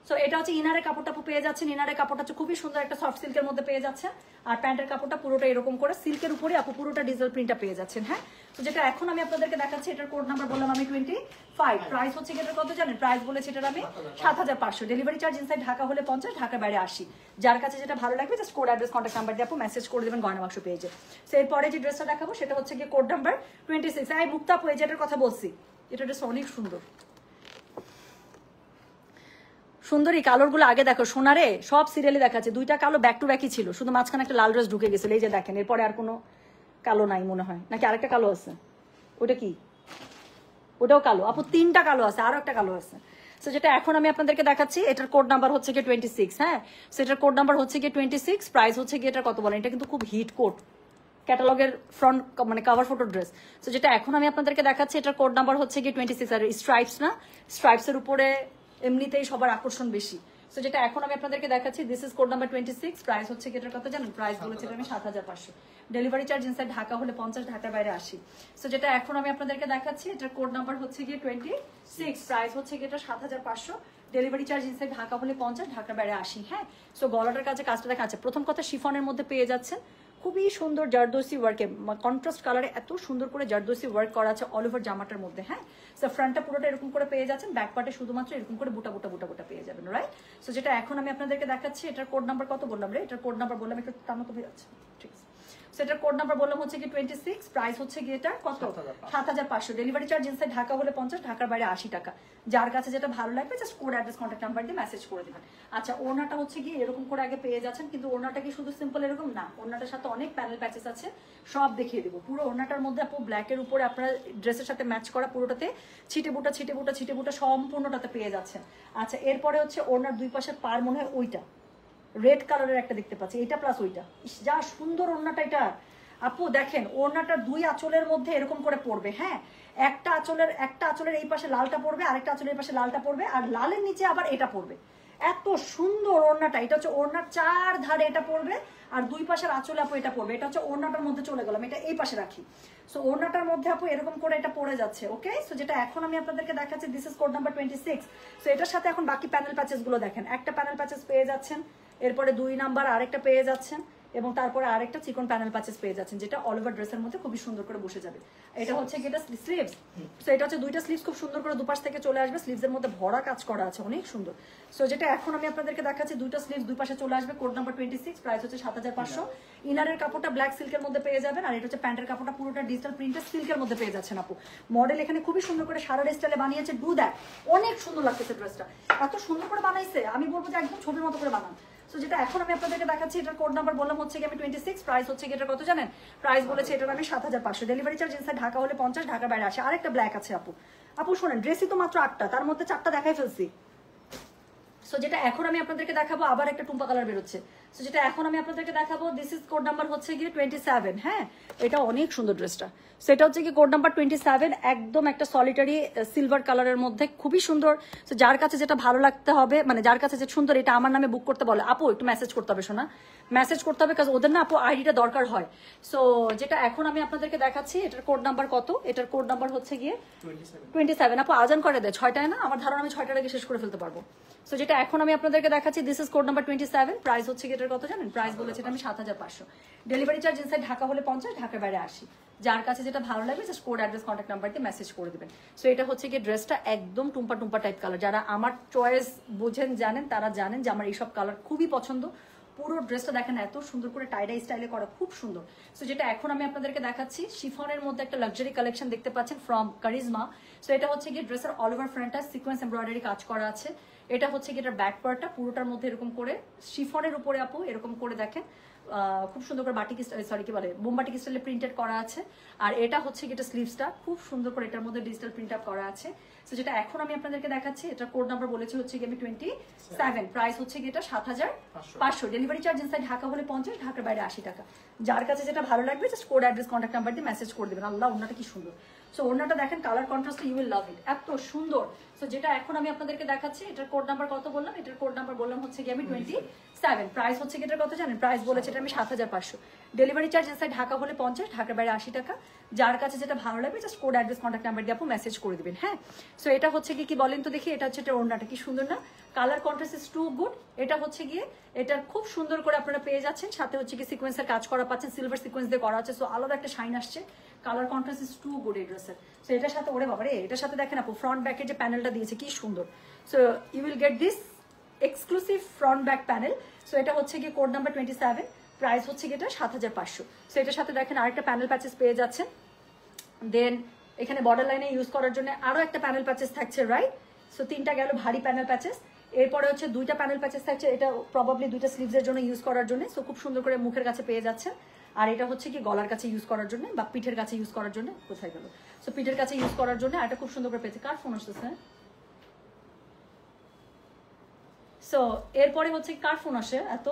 সো এটা হচ্ছে ইনারের কাপড়টা পেয়ে যাচ্ছেন। ইনারের কাপড়টা হচ্ছে খুবই সুন্দর একটা সফট সিল্কের মধ্যে পেয়ে যাচ্ছে, আর প্যান্টের কাপড়টা পুরোটা এরকম করে সিল্কের উপরে আপু পুরোটা ডিজিটাল প্রিন্টটা পেয়ে যাচ্ছেন। হ্যাঁ, তো যেটা এখন আমি আপনাদেরকে দেখাচ্ছি এটার কোড নাম্বার বললাম আমি 25। প্রাইস হচ্ছে কি এটার কত জানেন? প্রাইস বলেছি এটার আমি 7500। ডেলিভারি চার্জ ইনসাইড ঢাকা হলে 50, ঢাকার বাইরে 80। যার কাছে যেটা ভালো লাগবে just code address contact number দিয়ে আপু মেসেজ করে দেবেন গয়না বাক্স পেজে। সো এরপরে যে ড্রেসটা দেখাবো সেটা হচ্ছে গিয়ে কোড নাম্বার 26। এই মুক্তা আপু এই যেটার কথা বলছি, এটা ড্রেস অনেক সুন্দর সুন্দরী। কালার গুলো আগে দেখো সোনারে, সব সিরিয়ালে দেখাচ্ছে দুইটা কালো ব্যাক টু ব্যাকই ছিল, শুধু মাঝখানে একটা লাল ড্রেস ঢুকে গেছিল। এই যে দেখেন এরপরে আর কোনো কালো নাই মনে হয়, নাকি আরেকটা কালো আছে? ওটা কি? ওটাও কালো আপু, তিনটা কালো আছে, আরো একটা কালো আছে। সো যেটা এখন আমি আপনাদেরকে দেখাচ্ছি এটার কোড নাম্বার হচ্ছে গিয়ে 26। হ্যাঁ, সো এটার কোড নাম্বার হচ্ছে গিয়ে 26। প্রাইস হচ্ছে গিয়ে এটার কত বলেন, এটা কিন্তু খুব হিট কোড ক্যাটালগের ফ্রন্ট মানে কভার ফটো ড্রেস। সো যেটা এখন আমি আপনাদেরকে দেখাচ্ছি এটার কোড নাম্বার হচ্ছে গিয়ে 26। আর স্ট্রাইপস না, স্ট্রাইপসের উপরে এমনিতেই সবার আকর্ষণ বেশি। সো যেটা এখন আমি আপনাদেরকে দেখাচ্ছি this is code number 26। Price হচ্ছে এটার কত জানেন? প্রাইস বলেছি আমি 7500। ডেলিভারি চার্জ ইনসাইড ঢাকা হলে 50, ঢাকার বাইরে 80। সো যেটা এখন আমি আপনাদেরকে দেখাচ্ছি এটার কোড নাম্বার হচ্ছে গিয়ে 26। প্রাইস হচ্ছে গিয়ে এটা 7500। ডেলিভারি চার্জ ইনসাইড ঢাকা হলে 50, ঢাকার বাইরে 80। হ্যাঁ, সো গলাটার কাছে কাজটা দেখা আছে। প্রথম কথা শিফনের মধ্যে পেয়ে যাচ্ছেন খুবই সুন্দর জারদোসি ওয়ার্কে, কন্ট্রাস্ট কালারে এত সুন্দর করে জারদোসি ওয়ার্ক করা আছে অল ওভার জামাটার মধ্যে। হ্যাঁ, সো ফ্রন্টটা পুরোটা এরকম করে পেয়ে যাচ্ছেন, ব্যাক পার্টে শুধুমাত্র এরকম করে বুটা বুটা বুটা বুটা পেয়ে যাবেন, রাইট? সো যেটা এখন আমি আপনাদেরকে দেখাচ্ছি এটার কোড নাম্বার কত বললাম রে? এটার কোড নাম্বার বললাম একটু টানো তো হয়ে যাচ্ছে, ঠিক আছে। সেটার কোড নাম্বার বললাম হচ্ছে কি 26। প্রাইস হচ্ছে গিয়ে এটা কত? 7500। ডেলিভারি চার্জ ইনসাইড ঢাকা হলে 50, ঢাকার বাইরে 80 টাকা। যার কাছে যেটা ভালো লাগবে just code address contact number দিয়ে মেসেজ করে দিবেন। আচ্ছা, ওড়নাটা হচ্ছে গিয়ে এরকম করে আগে পেয়ে যাচ্ছেন, কিন্তু ওড়নাটা কি শুধু সিম্পল এরকম না, ওড়নাটার সাথে অনেক প্যানেল প্যাচেস আছে, সব দেখিয়ে দেবো। পুরো ওড়নাটার মধ্যে আপু ব্ল্যাকের উপরে আপনার ড্রেসের সাথে ম্যাচ করা পুরোটাতে ছিটে বুটা ছিটে বুটা ছিটে বুটা সম্পূর্ণটাতে পেয়ে যাচ্ছেন। আচ্ছা, এরপরে হচ্ছে ওড়নার দুই পাশের পার মনে হয় ওইটা রেড কালারের একটা দেখতে পাচ্ছি, এটা প্লাস ওইটা, যা সুন্দর ওড়নাটা এটা আপু। দেখেন ওড়নাটা দুই আঁচলের মধ্যে এরকম করে পড়বে। হ্যাঁ, একটা আঁচলের এই পাশে লালটা পড়বে, আরেকটা আঁচলের এই পাশে লালটা পড়বে, আর লালের নিচে আবার এটা পড়বে। এত সুন্দর ওড়নাটা, এটা হচ্ছে ওড়নার চার ধারে এটা পড়বে, আর দুই পাশের আঁচলে আপু এটা পড়বে। এটা হচ্ছে ওড়নাটার মধ্যে চলে গেলাম, এটা এই পাশে রাখি। সো ওড়নাটার মধ্যে আপু এরকম করে এটা পড়ে যাচ্ছে। ওকে, সো যেটা এখন আমি আপনাদেরকে দেখাচ্ছি this is code number 26। So এটার সাথে এখন বাকি প্যানেল প্যাচেস গুলো দেখেন, একটা প্যানেল প্যাচেস পেয়ে যাচ্ছেন, এরপরে 2 নাম্বার আরেকটা পেয়ে যাচ্ছেন, এবং তারপরে আরেকটা চিকন প্যানেল প্যাচেস পেয়ে যাচ্ছেন, যেটা অল ওভার ড্রেসের মধ্যে খুবই সুন্দর করে বসে যাবে। এটা হচ্ছে এটা স্লিভস। সো এটা হচ্ছে দুইটা স্লিভস খুব সুন্দর করে দুপাশ থেকে চলে আসবে, স্লিভসের মধ্যে ভরা কাজ করা আছে, অনেক সুন্দর। সো যেটা এখন আমি আপনাদেরকে দেখাচ্ছি দুইটা স্লিভস দুই পাশে চলে আসবে, কোড নাম্বার 26। প্রাইস হচ্ছে 7500। ইনারের কাপড়টা ব্ল্যাক সিল্কের মধ্যে পেয়ে যাবেন, আর এটা হচ্ছে প্যান্টের কাপড়টা পুরোটা ডিজিটাল প্রিন্টেড সিল্কের মধ্যে পেয়ে যাচ্ছেন আপু। মডেল এখানে খুবই সুন্দর করে সারা স্টাইলে বানিয়েছে, ডু দ্যাট। অনেক সুন্দর লাগতেছে ড্রেসটা, এত সুন্দর করে বানাইছে, আমি বলবো যে একদম ছবির মতো করে বানান। সো যেটা এখন আমি আপনাদেরকে দেখাচ্ছি, এটার কোড নাম্বার বললাম হচ্ছে কি আমি 26, প্রাইস হচ্ছে কি এটা কত জানেন? প্রাইস বলেছে এটার আমি 7500, ডেলিভারি চার্জ ইনসাইড ঢাকা হলে 50, ঢাকার বাইরে আসে। আরেকটা ব্ল্যাক আছে আপু। আপু শোনেন, ড্রেসই তো মাত্র 8টা, তার মধ্যে 4টা দেখাই ফেলছি। সো যেটা এখন আমি আপনাদেরকে দেখাবো, আবার একটা টুম্পা কালার বেরোচ্ছে। সো যেটা এখন আমি আপনাদেরকে দেখাবো, দিস ইজ কোড নাম্বার হচ্ছে গিয়ে 27। হ্যাঁ, এটা অনেক সুন্দর ড্রেসটা। সেটা হচ্ছে কি কোড নাম্বার 27, একদম একটা সলিটারি সিলভার কালারের মধ্যে, খুবই সুন্দর। সো যার কাছে যেটা ভালো লাগতে হবে, মানে যার কাছে যে সুন্দর, এটা আমার নামে বুক করতে বলে। আপু একটু মেসেজ করতে হবে, শোনা, মেসেজ করতে হবে, কাজ ওদের না আপু আইডিটা দরকার হয়। সো যেটা এখন আমি আপনাদেরকে দেখাচ্ছি, এটার কোড নাম্বার কত? এটার কোড নাম্বার হচ্ছে গিয়ে 27। আপু আজান করে দেয় 6টায় না? আমার ধারণা আমি 6টার আগে শেষ করে ফেলতে পারবো। সো যেটা এখন আমি আপনাদেরকে দেখাচ্ছি, this is code number 27, price হচ্ছে এটার কত জানেন? প্রাইস বলেছে এটা আমি 7500, ডেলিভারি চার্জ ইনসাইড ঢাকা হলে 50, ঢাকার বাইরে 80। যার কাছে যেটা ভালো লাগবে just code, address, contact number দিয়ে মেসেজ করে দিবেন। সো এটা হচ্ছে কি ড্রেসটা একদম টুম্পা টুম্পা টাইপ কালার। যারা আমার চয়েস বুঝেন, জানেন, তারা জানেন যে আমার এইসব কালার খুবই পছন্দ। পুরো ড্রেসটা দেখেন এত সুন্দর করে টাইডাই স্টাইলে করা, খুব সুন্দর। সো যেটা এখন আমি আপনাদেরকে দেখাচ্ছি, শিফনের মধ্যে একটা লাক্সারি কালেকশন দেখতে পাচ্ছেন ফ্রম কারিজমা। সো এটা হচ্ছে কি ড্রেসের অল ওভার ফ্রন্টটা সিকোয়েন্স এমব্রয়ডারি কাজ করা আছে। এটা হচ্ছে কি এটার ব্যাক পার্টটা, পুরোটার মধ্যে এরকম করে শিফনের উপরে আপু এরকম করে দেখেন খুব সুন্দর করে বাটিক, সরি কি বলে, বোমবাটিক স্টাইলে প্রিন্টেড করা আছে। আর এটা হচ্ছে কি এটা স্লিভসটা খুব সুন্দর করে এটার মধ্যে ডিজিটাল প্রিন্ট আপ করা আছে। সো যেটা এখন আমি আপনাদেরকে দেখাচ্ছি, এটা কোড নাম্বার বলেছি হচ্ছে কি আমি 27, প্রাইস হচ্ছে কি এটা 7500, ডেলিভারি চার্জ ইনসাইড ঢাকা হলে 50, ঢাকার বাইরে 80 টাকা। যার কাছে যেটা ভালো লাগবে just code, address, contact number দিয়ে মেসেজ করে দেবেন। আল্লাহ, ওনাটা কি সুন্দর। সো ওনাটা দেখেন, colour contrast, you will love it, এত সুন্দর। সো যেটা এখন আমি আপনাদেরকে দেখাচ্ছি, এটার কোড নাম্বার কত বললাম? এটার কোড নাম্বার বললাম হচ্ছে কি আমি 27, প্রাইস হচ্ছে কি এটার কত জানেন? প্রাইস বলেছে এটা আমি 7500, ডেলিভারি চার্জ ইনসাইড ঢাকা হলে 50, ঢাকার বাইরে 80 টাকা। যার কাছে যেটা ভালো লাগবে just code, address, contact number দিয়ে আপু মেসেজ করে দিবেন। হ্যাঁ, সো এটা হচ্ছে কি বলেন তো দেখি, এটা হচ্ছে এটা ওড়নাটা কি সুন্দর না? Colour contrast is too good. এটা হচ্ছে গিয়ে এটার খুব সুন্দর করে আপনারা পেয়ে যাচ্ছেন, সাথে হচ্ছে কি সিকোয়েন্সের কাজ করা পাচ্ছেন, সিলভার সিকোয়েন্স দিয়ে করা আছে। সো আলাদা একটা শাইন আসছে, colour contrast is too good এই ড্রেসের। সো এটার সাথে ওরে বাবা রে, এটার সাথে দেখেন আপু ফ্রন্ট ব্যাকের যে প্যানেলটা দিয়েছে কি সুন্দর। So you will get this exclusive front back panel. So এটা হচ্ছে গিয়ে কোড নাম্বার 27, প্রাইস হচ্ছে গিয়ে এটা 7500। সো এটার সাথে দেখেন আরেকটা প্যানেল প্যাচেস পেয়ে যাচ্ছেন। দেন এখানে বর্ডার লাইনে ইউজ করার জন্য আরো একটা প্যানেল প্যাচেস থাকছে, রাইট? সো 3টা গেল ভারী প্যানেল প্যাচেস। এরপরে হচ্ছে 2টা প্যানেল প্যাচেস থাকছে, এটা প্রবাবলি 2টা স্লিভসের জন্য ইউজ করার জন্য। সো খুব সুন্দর করে মুখের কাছে পেয়ে যাচ্ছেন। আর এটা হচ্ছে কি গলার কাছে ইউজ করার জন্য বা পিঠের কাছে ইউজ করার জন্য। কোথায় গেল? সো পিঠের কাছে ইউজ করার জন্য এটা খুব সুন্দর করে পেয়েছে। কার ফোন আসতেছে? সো এরপরে হচ্ছে কার ফোন আসে এত?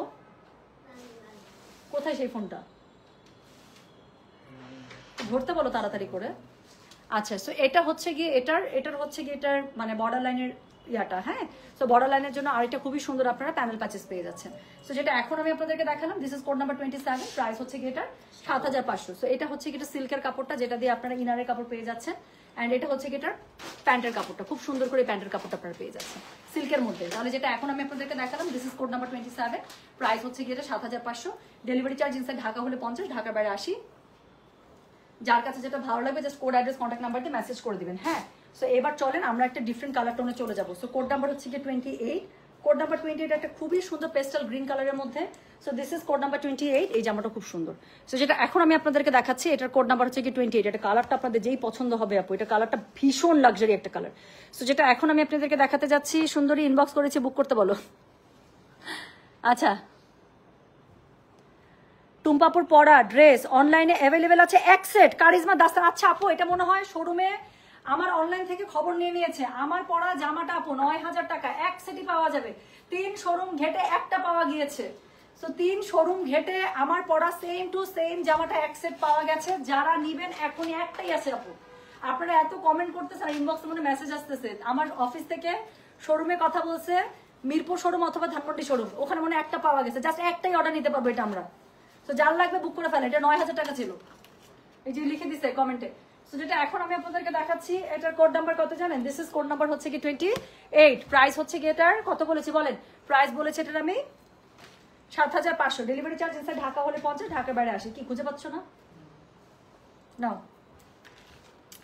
কোথায় সেই ফোনটা? ধরতে বলো তাড়াতাড়ি করে। আচ্ছা, সো এটা হচ্ছে গিয়ে এটার হচ্ছে গিয়ে এটার মানে বর্ডার লাইনের ইয়াটা। হ্যাঁ, সো বর্ডার লাইনের জন্য আরেকটা খুবই সুন্দর আপনারা প্যানেল প্যাচেস পেয়ে যাচ্ছেন। সো যেটা এখন আমি আপনাদেরকে দেখালাম, this is code number 27, price হচ্ছে গিয়ে এটা 7500। সো এটা হচ্ছে কি এটা সিল্কের কাপড়টা, যেটা দিয়ে আপনারা ইনারের কাপড় পেয়ে যাচ্ছেন। অ্যান্ড এটা হচ্ছে কি এটার প্যান্টের কাপড়টা, খুব সুন্দর করে প্যান্টের কাপড়টা আপনারা পেয়ে যাচ্ছেন সিল্কের মধ্যে। তাহলে যেটা এখন আমি আপনাদেরকে দেখালাম, this is code number 27, price হচ্ছে গিয়ে এটা 7500, ডেলিভারি চার্জ ইনসাইড ঢাকা হলে 50, ঢাকার বাইরে 80। যার কাছে যেটা ভালো লাগবে just code, address, contact number দিয়ে মেসেজ করে দিবেন। হ্যাঁ, সো এবার চলেন আমরা একটা ডিফারেন্ট কালার টোনে চলে যাবো। সো কোড নাম্বার হচ্ছে কি 28, কোড নাম্বার 28 একটা খুবই সুন্দর পেস্টাল গ্রিন কালারের মধ্যে। So this is code number 28, এই জামাটা খুব সুন্দর। সো যেটা এখন আমি আপনাদেরকে দেখাচ্ছি, এটার কোড নাম্বার হচ্ছে কি 28। এটা কালারটা আপনাদের যেই পছন্দ হবে আপু, এটা কালারটা ভীষণ লাক্সারি একটা কালার। সো যেটা এখন আমি আপনাদেরকে দেখাতে যাচ্ছি, সুন্দরী ইনবক্স করেছি, বুক করতে বলো। আচ্ছা, টুম্পাপুর পরা ড্রেস অনলাইনে অ্যাভেলেবেল আছে এক সেট, কারিজমা দাস্তান। আচ্ছা আপু, এটা মনে হয় শোরুমে আমার অনলাইন থেকে খবর নিয়ে নিয়েছে। আমার পরা জামাটা আপু 9000 টাকা এক সেটই পাওয়া যাবে। 3 শোরুম ঘেটে একটা পাওয়া গিয়েছে। সো 3 শোরুম ঘেটে আমার পরা সেম টু সেম জামাটা এক সেট পাওয়া গেছে। যারা নিবেন এখনই একটাই আছে আপু। আপনারা এত কমেন্ট করতেছেন, ইনবক্সে মনে মেসেজ আসতেছে। আমার অফিস থেকে শোরুমে কথা বলছে, মিরপুর শোরুম অথবা ধানমন্ডি শোরুম, ওখানে মনে একটা পাওয়া গেছে। জাস্ট একটাই অর্ডার নিতে পারবো এটা আমরা। তো যার লাগবে বুক করে ফেলে। এটা 9000 টাকা ছিল, এই যে লিখে দিছে কমেন্টে। সো যেটা এখন আমি আপনাদেরকে দেখাচ্ছি, এটার কোড নাম্বার কত জানেন? দিস ইজ কোড নাম্বার হচ্ছে কি 28, প্রাইস হচ্ছে কি এটার কত বলেছি বলেন? প্রাইস বলেছে এটার আমি 7500, ডেলিভারি চার্জ ইনসাইড ঢাকা হলে 50, ঢাকার বাইরে 80। কি খুঁজে পাচ্ছ না? নাও,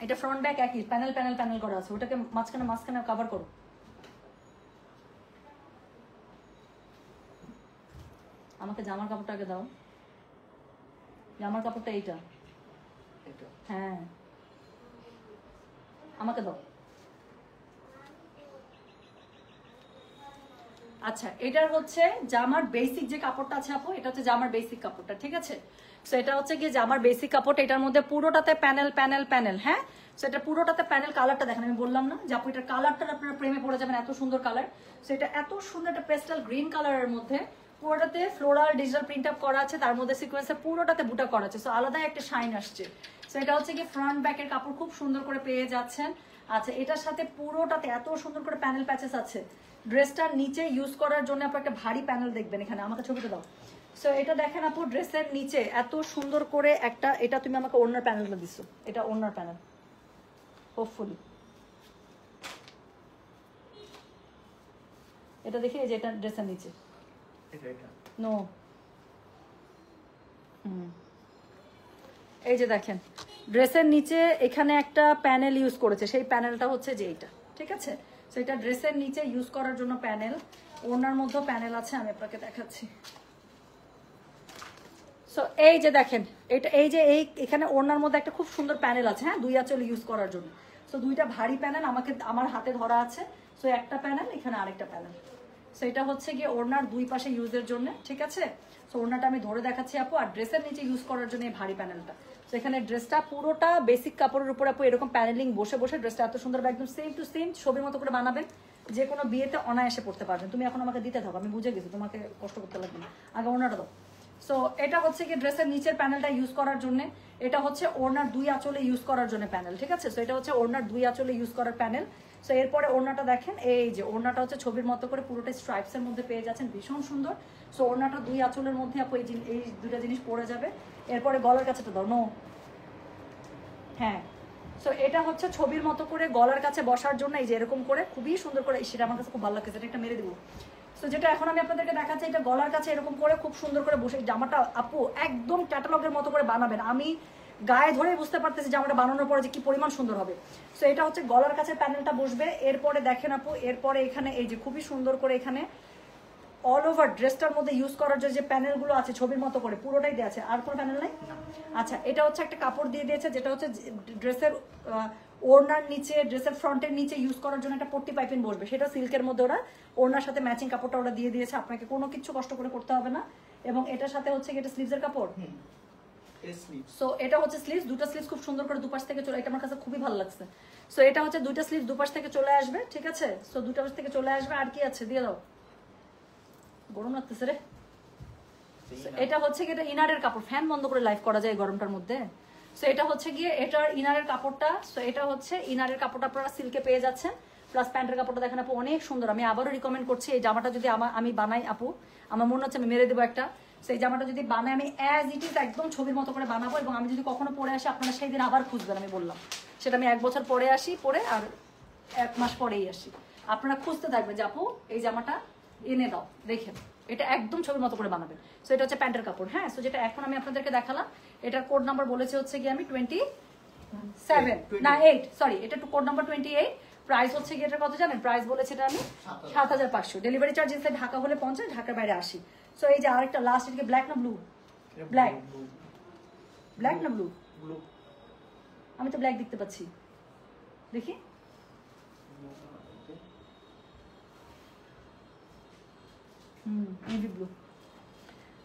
এটা ফ্রন্ট ব্যাক একই, প্যানেল প্যানেল প্যানেল করা আছে। ওটাকে মাঝখানে কভার করো। আমাকে জামার কাপড়টা আগে দাও। জামার কাপড়টা এইটা, হ্যাঁ আমাকে দাও। আচ্ছা, এটার হচ্ছে জামার বেসিক যে কাপড়টা আছে আপু, এটা হচ্ছে জামার বেসিক কাপড়টা, ঠিক আছে? সো এটা হচ্ছে গিয়ে জামার বেসিক কাপড়, এটার মধ্যে পুরোটাতে প্যানেল প্যানেল প্যানেল, হ্যাঁ? সো এটা পুরোটাতে প্যানেল। কালারটা দেখেন, আমি বললাম না যে আপু এটার কালারটা আপনারা প্রেমে পড়ে যাবেন, এত সুন্দর কালার। সো এটা এত সুন্দর একটা পেস্টাল গ্রিন কালারের মধ্যে পুরোটাতে ফ্লোরাল ডিজিটাল প্রিন্ট আপ করা আছে, তার মধ্যে সিকোয়েন্সে পুরোটাতে বুটা করা আছে। সো আলাদা একটা শাইন আসছে। সো এটা হচ্ছে গিয়ে ফ্রন্ট ব্যাকের কাপড় খুব সুন্দর করে পেয়ে যাচ্ছেন। আচ্ছা, এটার সাথে পুরোটাতে এত সুন্দর করে প্যানেল প্যাচেস আছে। ড্রেসটার নিচে ইউজ করার জন্য আপনার একটা ভারী প্যানেল দেখবেন এখানে, আমাকে ছবিটা দাও। সো এটা দেখেন আপু, ড্রেসের নিচে এত সুন্দর করে একটা, এটা তুমি আমাকে ওড়নার প্যানেলটা দিছো, এটা ওড়নার প্যানেল হোপফুলি। এটা দেখি, এই যে এটা ড্রেসের নিচে নো, এই যে দেখেন ড্রেসের নিচে এখানে একটা প্যানেল ইউজ করেছে, সেই প্যানেলটা হচ্ছে যে এইটা, ঠিক আছে? সো এটা ড্রেসের নিচে ইউজ করার জন্য প্যানেল, ওড়নার মধ্যেও প্যানেল আছে, আমি আপনাকে দেখাচ্ছি। সো এই যে দেখেন, এটা এই যে এখানে ওড়নার মধ্যে একটা খুব সুন্দর প্যানেল আছে, হ্যাঁ, দুই আঁচল ইউজ করার জন্য। সো দুইটা ভারী প্যানেল আমার হাতে ধরা আছে। সো একটা প্যানেল, এখানে আরেকটা প্যানেল। সো এটা হচ্ছে গিয়ে ওড়নার দুই পাশে ইউজের জন্য, ঠিক আছে? সো ওড়নাটা আমি ধরে দেখাচ্ছি আপু, আর ড্রেসের নিচে ইউজ করার জন্য এই ভারী প্যানেলটা। তো এখানে ড্রেসটা পুরোটা বেসিক কাপড়ের উপর আপু এরকম প্যানেলিং বসে বসে ড্রেসটা এত সুন্দর, একদম সেম টু সেম ছবির মতো করে বানাবেন, যে কোনো বিয়েতে অনায়াসে পড়তে পারবেন। তুমি এখন আমাকে দিতে থাকো, আমি বুঝে গেছি, তোমাকে কষ্ট করতে লাগবে না, আগে ওড়নাটা দাও। সো এটা হচ্ছে কি ড্রেসের নিচের প্যানেলটা ইউজ করার জন্য, এটা হচ্ছে ওড়নার দুই আঁচলে ইউজ করার জন্য প্যানেল, ঠিক আছে? সো এটা হচ্ছে ওড়নার দুই আঁচলে ইউজ করার প্যানেল। সো এরপরে ওড়নাটা দেখেন, এই যে ওড়নাটা হচ্ছে ছবির মতো করে পুরোটা স্ট্রাইপস এর মধ্যে পেয়ে যাচ্ছেন, ভীষণ সুন্দর। সো ওড়নাটা দুই আঁচলের মধ্যে আপু এই দুটা জিনিস পড়ে যাবে। এরপরে গলার কাছেটা দাও, নো, হ্যাঁ। সো এটা হচ্ছে ছবির মতো করে গলার কাছে বসার জন্য, এই যে এরকম করে খুবই সুন্দর করে, সেটা আমার কাছে খুব ভালো লাগছে, এটা একটা মেরে দিব। সো যেটা এখন আমি আপনাদেরকে দেখাচ্ছি, এটা গলার কাছে এরকম করে খুব সুন্দর করে বসে, জামাটা আপু একদম ক্যাটালগের মতো করে বানাবেন, আমি গায়ে ধরে বুঝতে পারতেছি জামাটা বানানোর পরে যে কি পরিমাণ সুন্দর হবে। সো এটা হচ্ছে গলার কাছে প্যানেলটা বসবে। এরপরে দেখেন আপু, এরপরে এখানে এই যে খুবই সুন্দর করে এখানে অল ওভার ড্রেসটার মধ্যে ইউজ করার জন্য যে প্যানেলগুলো আছে ছবির মতো করে পুরোটাই দেওয়া আছে, আর কোনো প্যানেল নাই। আচ্ছা, এটা হচ্ছে একটা কাপড় দিয়ে দিয়েছে, যেটা হচ্ছে ড্রেসের ওড়নার নিচে, ড্রেসের ফ্রন্টের নিচে ইউজ করার জন্য একটা পট্টি পাইপিং বসবে, সেটা সিল্কের মধ্যে ওরা ওড়নার সাথে ম্যাচিং কাপড়টা ওরা দিয়ে দিয়েছে, আপনাকে কোনো কিছু কষ্ট করে করতে হবে না। এবং এটার সাথে হচ্ছে এটা স্লিভসের কাপড়। সো এটা হচ্ছে স্লিভস, দুটো স্লিভস খুব সুন্দর করে দুপাশ থেকে চলে, এটা আমার কাছে খুবই ভালো লাগছে। সো এটা হচ্ছে দুইটা স্লিভস দুপাশ থেকে চলে আসবে, ঠিক আছে? সো দুটো পাশ থেকে চলে আসবে। আর কি আছে দিয়ে দাও, গরম লাগতেছে রে। এটা হচ্ছে গিয়ে এটা ইনারের কাপড়, ফ্যান বন্ধ করে লাইভ করা যায় গরমটার মধ্যে। সো এটা হচ্ছে গিয়ে এটার ইনারের কাপড়টা। সো এটা হচ্ছে ইনারের কাপড়টা আপনারা সিল্কে পেয়ে যাচ্ছেন, প্লাস প্যান্টের কাপড়টা দেখেন আপু অনেক সুন্দর। আমি আবারও রিকমেন্ড করছি, এই জামাটা যদি আমি বানাই আপু, আমার মনে হচ্ছে আমি মেরে দেবো একটা। সেই জামাটা যদি বানাই আমি অ্যাজ ইট ইজ একদম ছবির মতো করে বানাবো, এবং আমি যদি কখনো পরে আসি আপনারা সেই দিন আবার খুঁজবেন, আমি বললাম সেটা আমি 1 বছর পরে আসি, পরে আর 1 মাস পরেই আসি, আপনারা খুঁজতে থাকবেন যে আপু এই জামাটা এনে দাও, দেখেন এটা একদম ছবির মতো করে বানাবেন। সো এটা হচ্ছে প্যান্টের কাপড়, হ্যাঁ। সো যেটা এখন আমি আপনাদেরকে দেখালাম, এটার কোড নাম্বার বলেছে হচ্ছে গিয়ে আমি 27 না 8, সরি, এটা কোড নাম্বার 28। প্রাইস হচ্ছে গিয়ে এটা কত জানেন? প্রাইস বলেছে এটা আমি 7500, ডেলিভারি চার্জ ইনসাইড ঢাকা হলে 50, ঢাকার বাইরে 80। সো এই যে আরেকটা লাস্ট, এদিকে ব্ল্যাক না ব্লু? ব্ল্যাক, ব্ল্যাক না ব্লু? আমি তো ব্ল্যাক দেখতে পাচ্ছি, দেখি নেভি ব্লু।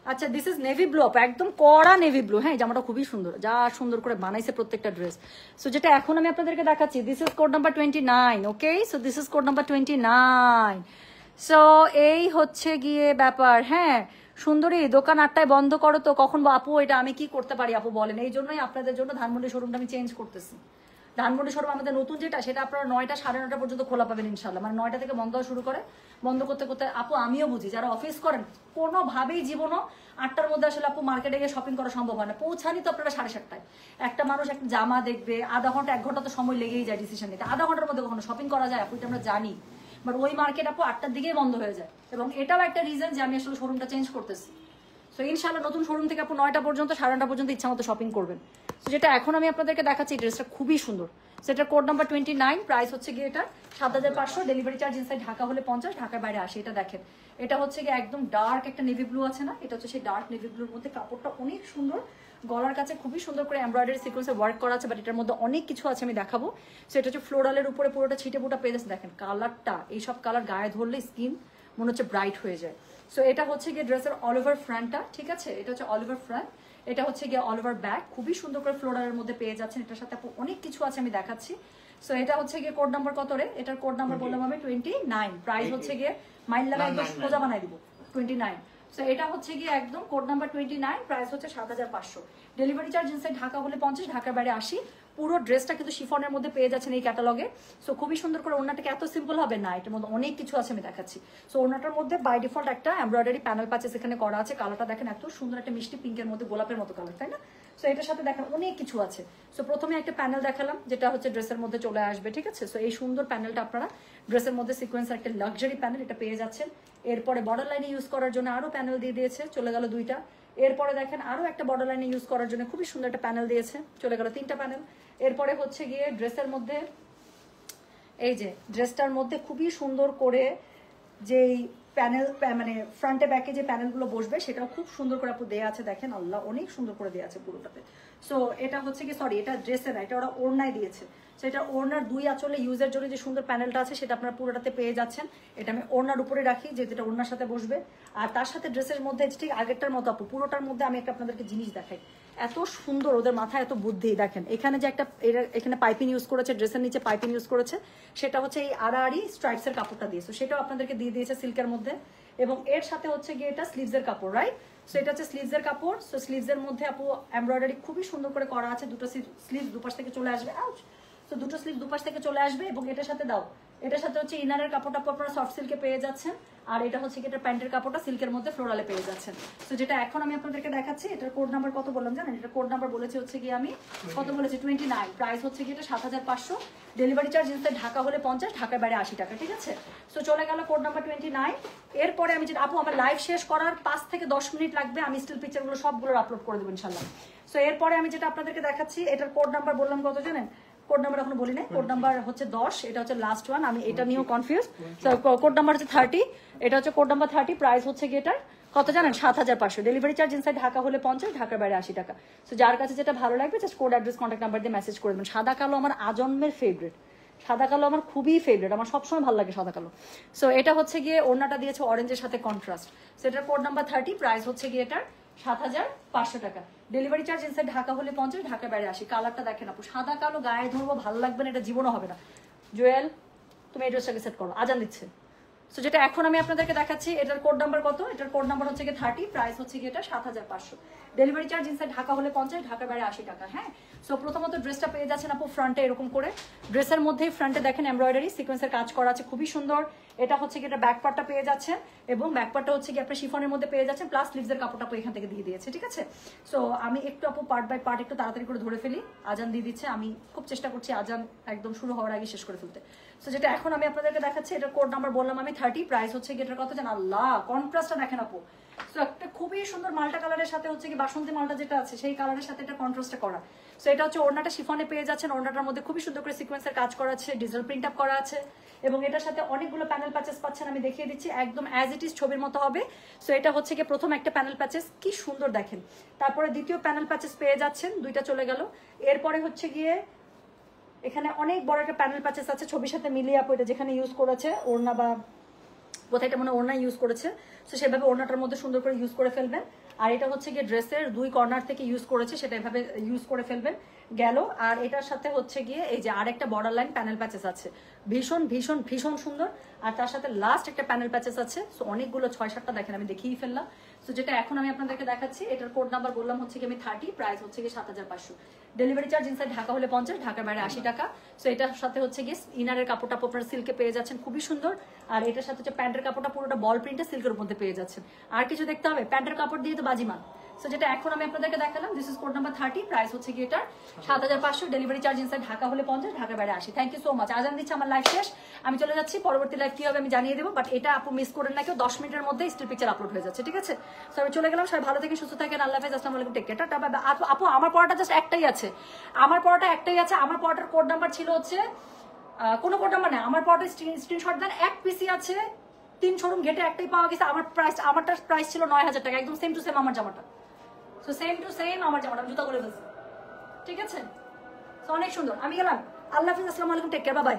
আচ্ছা, দিস ইজ নেভি ব্লু, একদম কড়া নেভি ব্লু, হ্যাঁ। জামাটা খুবই সুন্দর, যা সুন্দর করে বানাইছে প্রত্যেকটা ড্রেস। সো যেটা এখন আমি আপনাদেরকে দেখাচ্ছি, this is code number 29, okay? So this is code number 29। So এই হচ্ছে গিয়ে ব্যাপার, হ্যাঁ। সুন্দরী, দোকান 8টায় বন্ধ করো তো, কখন আপু এটা আমি কি করতে পারি আপু বলেন? এই জন্যই আপনাদের জন্য ধানমন্ডি শোরুমটা আমি চেঞ্জ করতেছি। ধানমন্ডি শোরুম আমাদের নতুন যেটা, সেটা আপনারা 9টা 9:30 পর্যন্ত খোলা পাবেন ইনশাল্লাহ, মানে 9টা থেকে বন্ধ শুরু করে, বন্ধ করতে করতে আপু আমিও বুঝি, যারা অফিস করেন কোনোভাবেই জীবনও 8টার মধ্যে আসলে আপু মার্কেটে গিয়ে শপিং করা সম্ভব হয় না, পৌঁছানি তো আপনারা 7:30টায়। একটা মানুষ একটা জামা দেখবে, আধা ঘন্টা 1 ঘন্টা তো সময় লেগেই যায় ডিসিশন নিতে, আধা ঘন্টার মধ্যে কখনো শপিং করা যায় আপু, এটা আমরা জানি। বাট ওই মার্কেট আপু 8টার দিকেই বন্ধ হয়ে যায়, এবং এটাও একটা রিজন যে আমি আসলে শোরুমটা চেঞ্জ করতেছি। সো ইনশাল্লাহ নতুন শোরুম থেকে আপু 9টা পর্যন্ত 9:30 পর্যন্ত ইচ্ছা মতো শপিং করবেন। তো যেটা এখন আমি আপনাদেরকে দেখাচ্ছি, ড্রেসটা খুবই সুন্দর। সেটা কোড নাম্বার 29, প্রাইস হচ্ছে গিয়ে এটা 7500, ডেলিভারি চার্জ ইনসাইড ঢাকা হলে 50, ঢাকার বাইরে 80। এটা দেখেন, এটা হচ্ছে গিয়ে একদম ডার্ক একটা নেভি ব্লু আছে না, এটা হচ্ছে সেই ডার্ক নেভি ব্লুর মধ্যে কাপড়টা অনেক সুন্দর, গলার কাছে খুবই সুন্দর করে এমব্রয়ডারি সিকোয়েন্সে ওয়ার্ক করা আছে, বাট এটার মধ্যে অনেক কিছু আছে আমি দেখাবো। সো এটা হচ্ছে ফ্লোরালের উপরে পুরোটা ছিটে পুটা পেয়ে যাচ্ছে, দেখেন কালারটা, এইসব কালার গায়ে ধরলে স্কিন মনে হচ্ছে ব্রাইট হয়ে যায়। সো এটা হচ্ছে গিয়ে ড্রেসের অল ওভার ফ্রন্টটা, ঠিক আছে, এটা হচ্ছে অল ওভার ফ্রন্ট, এটা হচ্ছে গিয়ে অল ওভার ব্যাক, খুবই সুন্দর করে ফ্লোরালের মধ্যে পেয়ে যাচ্ছেন। এটার সাথে আপু অনেক কিছু আছে, আমি দেখাচ্ছি। সো এটা হচ্ছে গিয়ে কোড নাম্বার কত রে? এটার কোড নাম্বার বললাম আমি 29, প্রাইস হচ্ছে গিয়ে মাইল লাগা একদম সোজা বানাই দিব 29। সো এটা হচ্ছে গিয়ে একদম কোড নাম্বার 29, প্রাইস হচ্ছে 7500। ডেলিভারি চার্জ ইনসাইড ঢাকা হলে 50, ঢাকার বাইরে 80। পুরো ড্রেসটা কিন্তু শিফনের মধ্যে পেয়ে যাচ্ছেন এই ক্যাটালগে। সো খুবই সুন্দর করে, ওড়নাটাকে এত সিম্পল হবে না, এটার মধ্যে অনেক কিছু আছে, আমি দেখাচ্ছি। সো ওড়নাটার মধ্যে বাই ডিফল্ট একটা এমব্রয়ডারি প্যানেল প্যাচেস এখানে করা আছে। কালারটা দেখেন এত সুন্দর, একটা মিষ্টি পিঙ্কের মধ্যে গোলাপের মতো কালার, তাই না? সো এটার সাথে দেখেন অনেক কিছু আছে। সো প্রথমে একটা প্যানেল দেখালাম যেটা হচ্ছে ড্রেসের মধ্যে চলে আসবে, ঠিক আছে। সো এই সুন্দর প্যানেলটা আপনারা ড্রেসের মধ্যে সিকোয়েন্সের একটা লাক্সারি প্যানেল এটা পেয়ে যাচ্ছেন। এরপরে বর্ডার লাইনে ইউজ করার জন্য আরো প্যানেল দিয়ে দিয়েছে, চলে গেল 2টা। এরপরে দেখেন আরো একটা বর্ডার লাইনে ইউজ করার জন্য খুবই সুন্দর একটা প্যানেল দিয়েছে, চলে গেল 3টা প্যানেল। এরপরে হচ্ছে গিয়ে ড্রেসের মধ্যে এই যে ড্রেসটার মধ্যে খুবই সুন্দর করে যেই প্যানেল, মানে ফ্রন্টে ব্যাকে যে প্যানেলগুলো বসবে সেটাও খুব সুন্দর করে আপু দেওয়া আছে, দেখেন আল্লাহ অনেক সুন্দর করে দেওয়া আছে পুরোটাতে। সো এটা হচ্ছে কি, সরি এটা ড্রেসে না, এটা ওরা ওড়নায় দিয়েছে। সো এটা ওড়নার 2 আঁচলে ইউজের জন্য যে সুন্দর প্যানেলটা আছে সেটা আপনারা পুরোটাতে পেয়ে যাচ্ছেন। এটা আমি ওড়নার উপরে রাখি যে যেটা ওড়নার সাথে বসবে। আর তার সাথে ড্রেসের মধ্যে ঠিক আগেরটার মতো আপু পুরোটার মধ্যে আমি একটা আপনাদেরকে জিনিস দেখাই, এত সুন্দর ওদের মাথায় এত বুদ্ধি। দেখেন এখানে যে একটা এখানে পাইপিং ইউজ করেছে, ড্রেসের নিচে পাইপিং ইউজ করেছে, সেটা হচ্ছে এই আড়াআড়ি স্ট্রাইপসের কাপড়টা দিয়েছে, সেটাও আপনাদেরকে দিয়ে দিয়েছে সিল্কের মধ্যে। এবং এর সাথে হচ্ছে গিয়ে এটা স্লিভসের কাপড়, রাইট? সো এটা হচ্ছে স্লিভসের কাপড়। সো স্লিভসের মধ্যে আপু এমব্রয়ডারি খুবই সুন্দর করে করা আছে, দুটো স্লিভ দুপাশ থেকে চলে আসবে। তো দুটো স্লিভ দুপাশ থেকে চলে আসবে। এবং এটার সাথে দাও, এটার সাথে হচ্ছে ইনারের কাপড়টা আপনারা সফট সিল্কে পেয়ে যাচ্ছেন। আর এটা হচ্ছে কি, এটা প্যান্টের কাপড়টা সিল্কের মধ্যে ফ্লোরালে পেয়ে যাচ্ছেন। তো যেটা এখন আমি আপনাদেরকে দেখাচ্ছি, এটার কোড নাম্বার কত বললাম জানেন? এটা কোড নাম্বার বলেছি হচ্ছে কি, আমি কত বলেছি 29, প্রাইস হচ্ছে কি এটা 7500। ডেলিভারি চার্জ ইনসাইড ঢাকা হলে 50, ঢাকার বাইরে 80 টাকা, ঠিক আছে। সো চলে গেল কোড নাম্বার 29। এরপরে আমি যেটা আপু আমার লাইভ শেষ করার 5 থেকে 10 মিনিট লাগবে, আমি স্টিল পিকচারগুলো সবগুলো আপলোড করে দেবো ইনশাল্লাহ। সো এরপরে আমি যেটা আপনাদেরকে দেখাচ্ছি, এটার কোড নাম্বার বললাম কত জানেন? কোড নাম্বার এখনো বলি না, কোড নাম্বার হচ্ছে 10, এটা হচ্ছে লাস্ট ওয়ান, আমি এটা নিয়েও কনফিউজ। কোড নাম্বার হচ্ছে 30, এটা হচ্ছে কোড নাম্বার 30, প্রাইস হচ্ছে কি এটার কত জানেন? 7500। ডেলিভারি চার্জ ইনসাইড ঢাকা হলে 50, ঢাকার বাইরে 80 টাকা। সো যার কাছে যেটা ভালো লাগবে just code address contact number দিয়ে মেসেজ করে দেবেন। সাদা কালো আমার আজন্মের ফেভারিট, সাদা কালো আমার খুবই ফেভারিট, আমার সবসময় ভালো লাগে সাদা কালো। সো এটা হচ্ছে গিয়ে ওড়নাটা দিয়েছে অরেঞ্জের সাথে কন্ট্রাস্ট। সো এটার কোড নাম্বার 30, প্রাইস হচ্ছে গিয়ে এটার 7500 টাকা। ডেলিভারি চার্জ ইনসাইড ঢাকা হলে 50, ঢাকার বাইরে 80। কালারটা দেখেন আপু, সাদা কালো গায়ে ধরবো, ভালো লাগবে না, এটা জীবনও হবে না। জুয়েল তুমি এই ড্রেসটাকে সেট করো, আজান দিচ্ছে। সো যেটা এখন আমি আপনাদেরকে দেখাচ্ছি, এটার কোড নাম্বার কত? এটার কোড নাম্বার হচ্ছে গিয়ে 30, প্রাইস হচ্ছে গিয়ে এটা 7500। ডেলিভারি চার্জ ইনসাইড ঢাকা হলে 50, ঢাকার বাইরে 80 টাকা। হ্যাঁ, সো প্রথমত ড্রেসটা পেয়ে যাচ্ছেন আপু ফ্রন্টে এরকম করে, ড্রেসের মধ্যেই ফ্রন্টে দেখেন এমব্রয়ডারি সিকোয়েন্সের কাজ করা আছে, খুবই সুন্দর। এটা হচ্ছে কি, এটা ব্যাক পার্টটা পেয়ে যাচ্ছেন, এবং ব্যাক পার্টটা হচ্ছে কি আপনার শিফনের মধ্যে পেয়ে যাচ্ছেন, প্লাস স্লিভসের কাপড়টা এখান থেকে দিয়ে দিয়েছে, ঠিক আছে। সো আমি একটু আপু পার্ট বাই পার্ট একটু তাড়াতাড়ি করে ধরে ফেলি, আজান দিয়ে দিচ্ছে, আমি খুব চেষ্টা করছি আজান একদম শুরু হওয়ার আগে শেষ করে ফেলতে। সো যেটা এখন আমি আপনাদেরকে দেখাচ্ছি, এটার কোড নাম্বার বললাম আমি 30, প্রাইস হচ্ছে কি এটার কত জানেন? আল্লাহ কন্ট্রাস্টটা দেখেন আপু। সো একটা খুবই সুন্দর মাল্টা কালারের সাথে হচ্ছে কি বাসন্তী মালটা যেটা আছে সেই কালারের সাথে এটা কন্ট্রাস্টটা করা। সো এটা হচ্ছে ওড়নাটা শিফনে পেয়ে যাচ্ছেন, ওড়নাটার মধ্যে খুবই সুন্দর করে সিকোয়েন্সের কাজ করা আছে, ডিজিটাল প্রিন্ট আপ করা আছে, এবং এটার সাথে অনেকগুলো প্যানেল প্যাচেস পাচ্ছেন, আমি দেখিয়ে দিচ্ছি একদম অ্যাজ ইট ইজ ছবির মতো হবে। সো এটা হচ্ছে গিয়ে প্রথম একটা প্যানেল প্যাচেস, কি সুন্দর দেখেন। তারপরে দ্বিতীয় প্যানেল প্যাচেস পেয়ে যাচ্ছেন, 2টা চলে গেল। এরপরে হচ্ছে গিয়ে এখানে অনেক বড় একটা প্যানেল প্যাচেস আছে ছবির সাথে মিলিয়ে আপু, এটা যেখানে ইউজ করেছে ওড়না বা কোথায় এটা মনে ওড়না ইউজ করেছে, সো সেভাবে ওড়নাটার মধ্যে সুন্দর করে ইউজ করে ফেলবেন। আর এটা হচ্ছে গিয়ে ড্রেসের 2 কর্নার থেকে ইউজ করেছে, সেটা এভাবে ইউজ করে ফেলবেন গেল। আর এটার সাথে হচ্ছে গিয়ে এই যে আরেকটা বর্ডার লাইন প্যানেল প্যাচেস আছে, ভীষণ ভীষণ ভীষণ সুন্দর। আর তার সাথে লাস্ট একটা প্যানেল প্যাচেস আছে। সো অনেকগুলো 6-7টা দেখেন, আমি দেখিয়ে ফেললাম। সো যেটা এখন আমি আপনাদেরকে দেখাচ্ছি, এটার কোড নাম্বার বললাম হচ্ছে কি আমি 30, প্রাইস হচ্ছে গিয়ে 7500। ডেলিভারি চার্জ ইনসাইড ঢাকা হলে 50, ঢাকার বাইরে 80 টাকা। সো এটার সাথে হচ্ছে গিয়ে ইনারের কাপড়টা আপনারা সিল্কে পেয়ে যাচ্ছেন, খুবই সুন্দর। আর এটার সাথে হচ্ছে প্যান্টের কাপড়টা পুরোটা বল প্রিন্টে সিল্কের মধ্যে পেয়ে যাচ্ছেন। আর কিছু দেখতে হবে? প্যান্টের কাপড় দিয়ে তো বাজিমান। সো যেটা এখন আমি আপনাদেরকে দেখালাম, this is code number 30, price হচ্ছে কি এটা 7500। ডেলিভারি চার্জ ইনসাইড ঢাকা হলে 50, ঢাকার বাইরে 80। Thank you so much. আজান দিচ্ছে, আমার লাইভ শেষ, আমি চলে যাচ্ছি। পরবর্তী লাইভ কি হবে আমি জানিয়ে দেবো, বাট এটা আপু মিস করেন না কেউ, 10 মিনিটের মধ্যে স্টিল পিকচার আপলোড হয়ে যাচ্ছে, ঠিক আছে। সো আমি চলে গেলাম, সবাই ভালো থেকে সুস্থ থাকেন, আল্লাহ হাফেজ, আসসালামু আলাইকুম, take care, tata bye bye. আপু আমার পড়াটা জাস্ট একটাই আছে, আমার পড়াটা একটাই আছে। আমার পড়াটার কোড নাম্বার ছিল হচ্ছে কোনো কোড নাম্বার নেই, আমার পড়াটা স্ক্রিনশট দেন, 1 পিসি আছে, 3 শোরুম ঘেটে একটাই পাওয়া গেছে। আমারটার প্রাইস ছিল 9000 টাকা, একদম সেম টু সেম আমার জামাটা। সো সেম টু সেম আমার জামাটা, আমি জুতা করে ফেলছি, ঠিক আছে। সো অনেক সুন্দর। আমি গেলাম, আল্লাহ হাফিজ, আসসালামু আলাইকুম, টেক কেয়ার, বাই বাই।